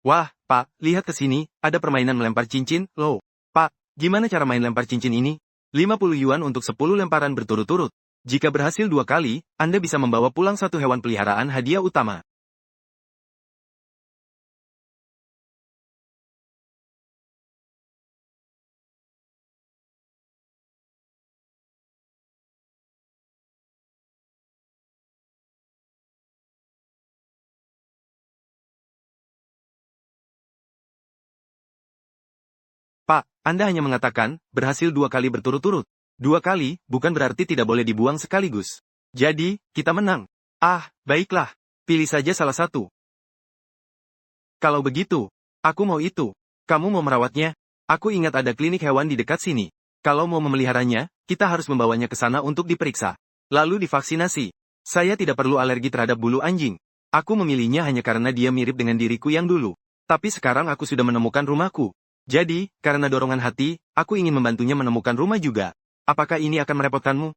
Wah, Pak, lihat ke sini, ada permainan melempar cincin, loh. Pak, gimana cara main lempar cincin ini? 50 yuan untuk 10 lemparan berturut-turut. Jika berhasil 2 kali, Anda bisa membawa pulang satu hewan peliharaan hadiah utama. Pak, Anda hanya mengatakan, berhasil 2 kali berturut-turut. 2 kali, bukan berarti tidak boleh dibuang sekaligus. Jadi, kita menang. Baiklah. Pilih saja salah satu. Kalau begitu, aku mau itu. Kamu mau merawatnya? Aku ingat ada klinik hewan di dekat sini. Kalau mau memeliharanya, kita harus membawanya ke sana untuk diperiksa. Lalu divaksinasi. Saya tidak perlu alergi terhadap bulu anjing. Aku memilihnya hanya karena dia mirip dengan diriku yang dulu. Tapi sekarang aku sudah menemukan rumahku. Jadi, karena dorongan hati, aku ingin membantunya menemukan rumah juga. Apakah ini akan merepotkanmu?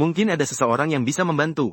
Mungkin ada seseorang yang bisa membantu.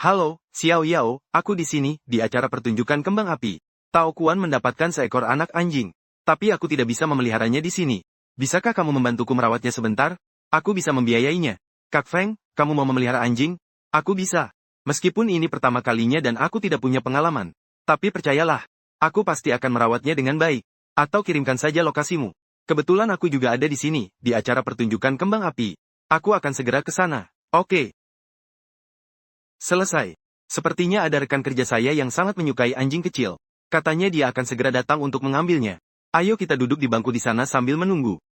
Halo, Xiao Yao, aku di sini, di acara pertunjukan kembang api. Tao Kuan mendapatkan seekor anak anjing. Tapi aku tidak bisa memeliharanya di sini. Bisakah kamu membantuku merawatnya sebentar? Aku bisa membiayainya. Kak Feng, kamu mau memelihara anjing? Aku bisa. Meskipun ini pertama kalinya dan aku tidak punya pengalaman. Tapi percayalah, aku pasti akan merawatnya dengan baik. Atau kirimkan saja lokasimu. Kebetulan aku juga ada di sini, di acara pertunjukan kembang api. Aku akan segera ke sana. Oke. Selesai. Sepertinya ada rekan kerja saya yang sangat menyukai anjing kecil. Katanya dia akan segera datang untuk mengambilnya. Ayo kita duduk di bangku di sana sambil menunggu.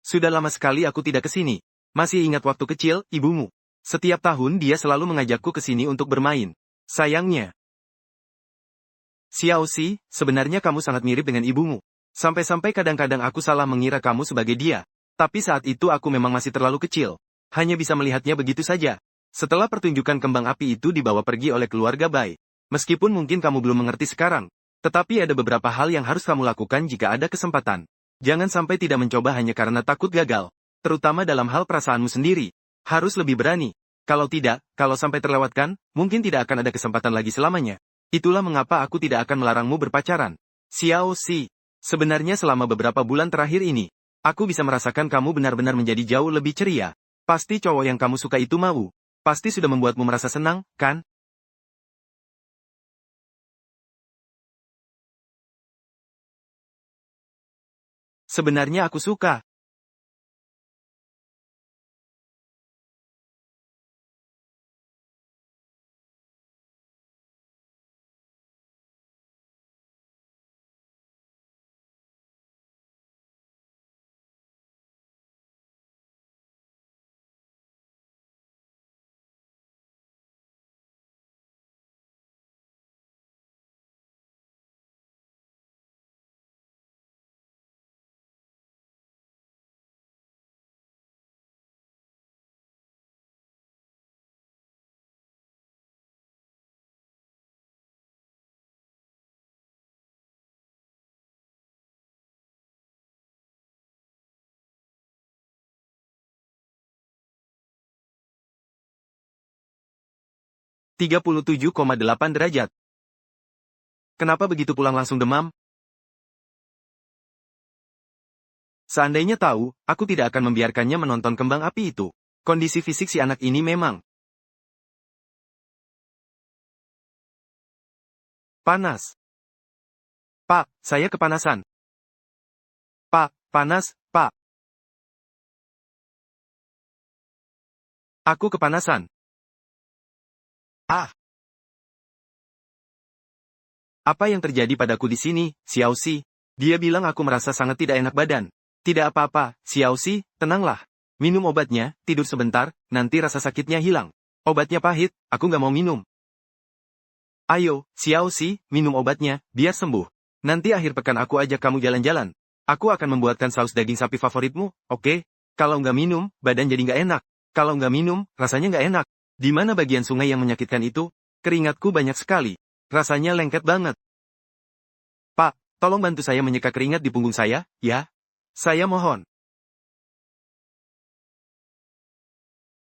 Sudah lama sekali aku tidak ke sini. Masih ingat waktu kecil, ibumu. Setiap tahun dia selalu mengajakku ke sini untuk bermain. Sayangnya. Xiaoxi, sebenarnya kamu sangat mirip dengan ibumu. Sampai-sampai kadang-kadang aku salah mengira kamu sebagai dia. Tapi saat itu aku memang masih terlalu kecil. Hanya bisa melihatnya begitu saja. Setelah pertunjukan kembang api itu dibawa pergi oleh keluarga Bai. Meskipun mungkin kamu belum mengerti sekarang. Tetapi ada beberapa hal yang harus kamu lakukan jika ada kesempatan. Jangan sampai tidak mencoba hanya karena takut gagal. Terutama dalam hal perasaanmu sendiri. Harus lebih berani. Kalau tidak, kalau sampai terlewatkan, mungkin tidak akan ada kesempatan lagi selamanya. Itulah mengapa aku tidak akan melarangmu berpacaran. Xiao Xi, sebenarnya selama beberapa bulan terakhir ini, aku bisa merasakan kamu benar-benar menjadi jauh lebih ceria. Pasti cowok yang kamu suka itu mau. Pasti sudah membuatmu merasa senang, kan? Sebenarnya aku suka. Tiga puluh 37,8 derajat. Kenapa begitu pulang langsung demam? Seandainya tahu, aku tidak akan membiarkannya menonton kembang api itu. Kondisi fisik si anak ini memang panas. Pak, saya kepanasan. Pak, panas, Pak. Aku kepanasan. Ah, apa yang terjadi padaku di sini, Xiaoxi? Dia bilang aku merasa sangat tidak enak badan. Tidak apa-apa, Xiaoxi, tenanglah. Minum obatnya, tidur sebentar, nanti rasa sakitnya hilang. Obatnya pahit, aku nggak mau minum. Ayo, Xiaoxi, minum obatnya, biar sembuh. Nanti akhir pekan aku ajak kamu jalan-jalan. Aku akan membuatkan saus daging sapi favoritmu, oke? Kalau nggak minum, badan jadi nggak enak. Kalau nggak minum, rasanya nggak enak. Di mana bagian sungai yang menyakitkan itu? Keringatku banyak sekali. Rasanya lengket banget. Pak, tolong bantu saya menyeka keringat di punggung saya, ya? Saya mohon.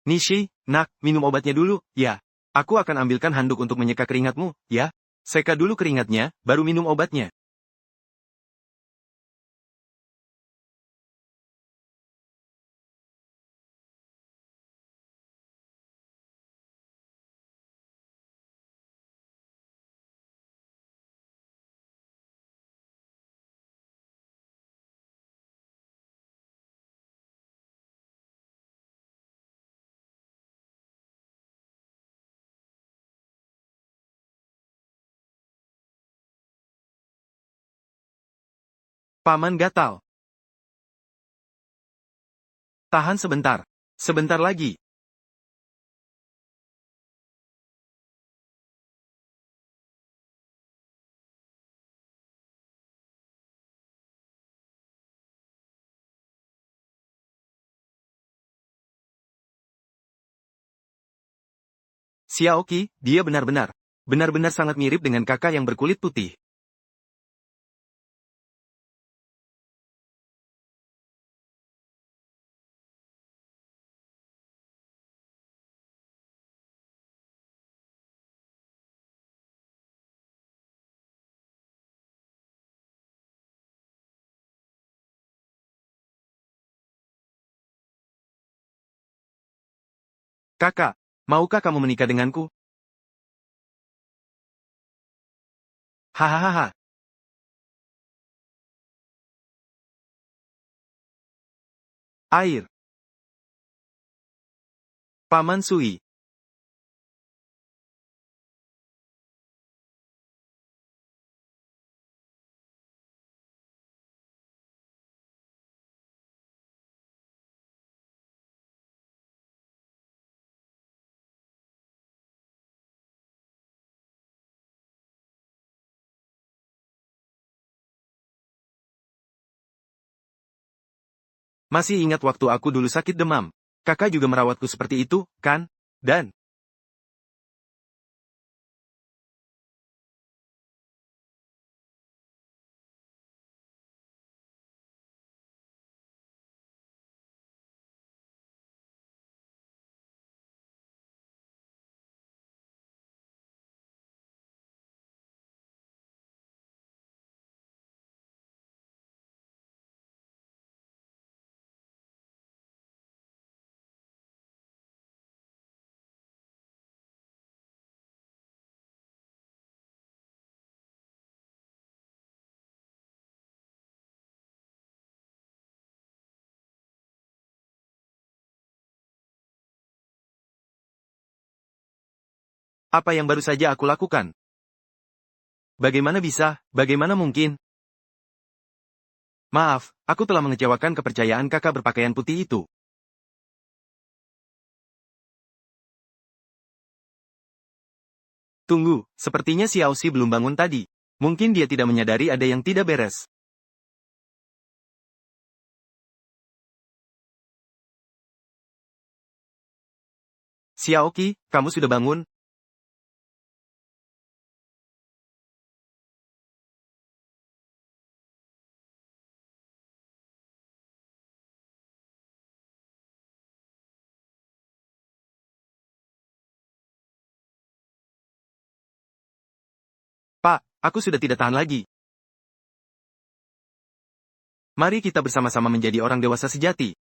Nishi, nak, minum obatnya dulu, ya. Aku akan ambilkan handuk untuk menyeka keringatmu, ya. Seka dulu keringatnya, baru minum obatnya. Paman gatal. Tahan sebentar. Sebentar lagi. Xiaoqi, dia benar-benar. Benar-benar sangat mirip dengan kakak yang berkulit putih. Kakak, maukah kamu menikah denganku? Hahaha. Air. Paman Sui. Masih ingat waktu aku dulu sakit demam? Kakak juga merawatku seperti itu, kan? Dan, apa yang baru saja aku lakukan? Bagaimana bisa? Bagaimana mungkin? Maaf, aku telah mengecewakan kepercayaan kakak berpakaian putih itu. Tunggu, sepertinya Xiaoxi belum bangun tadi. Mungkin dia tidak menyadari ada yang tidak beres. Xiaoqi, kamu sudah bangun? Pak, aku sudah tidak tahan lagi. Mari kita bersama-sama menjadi orang dewasa sejati.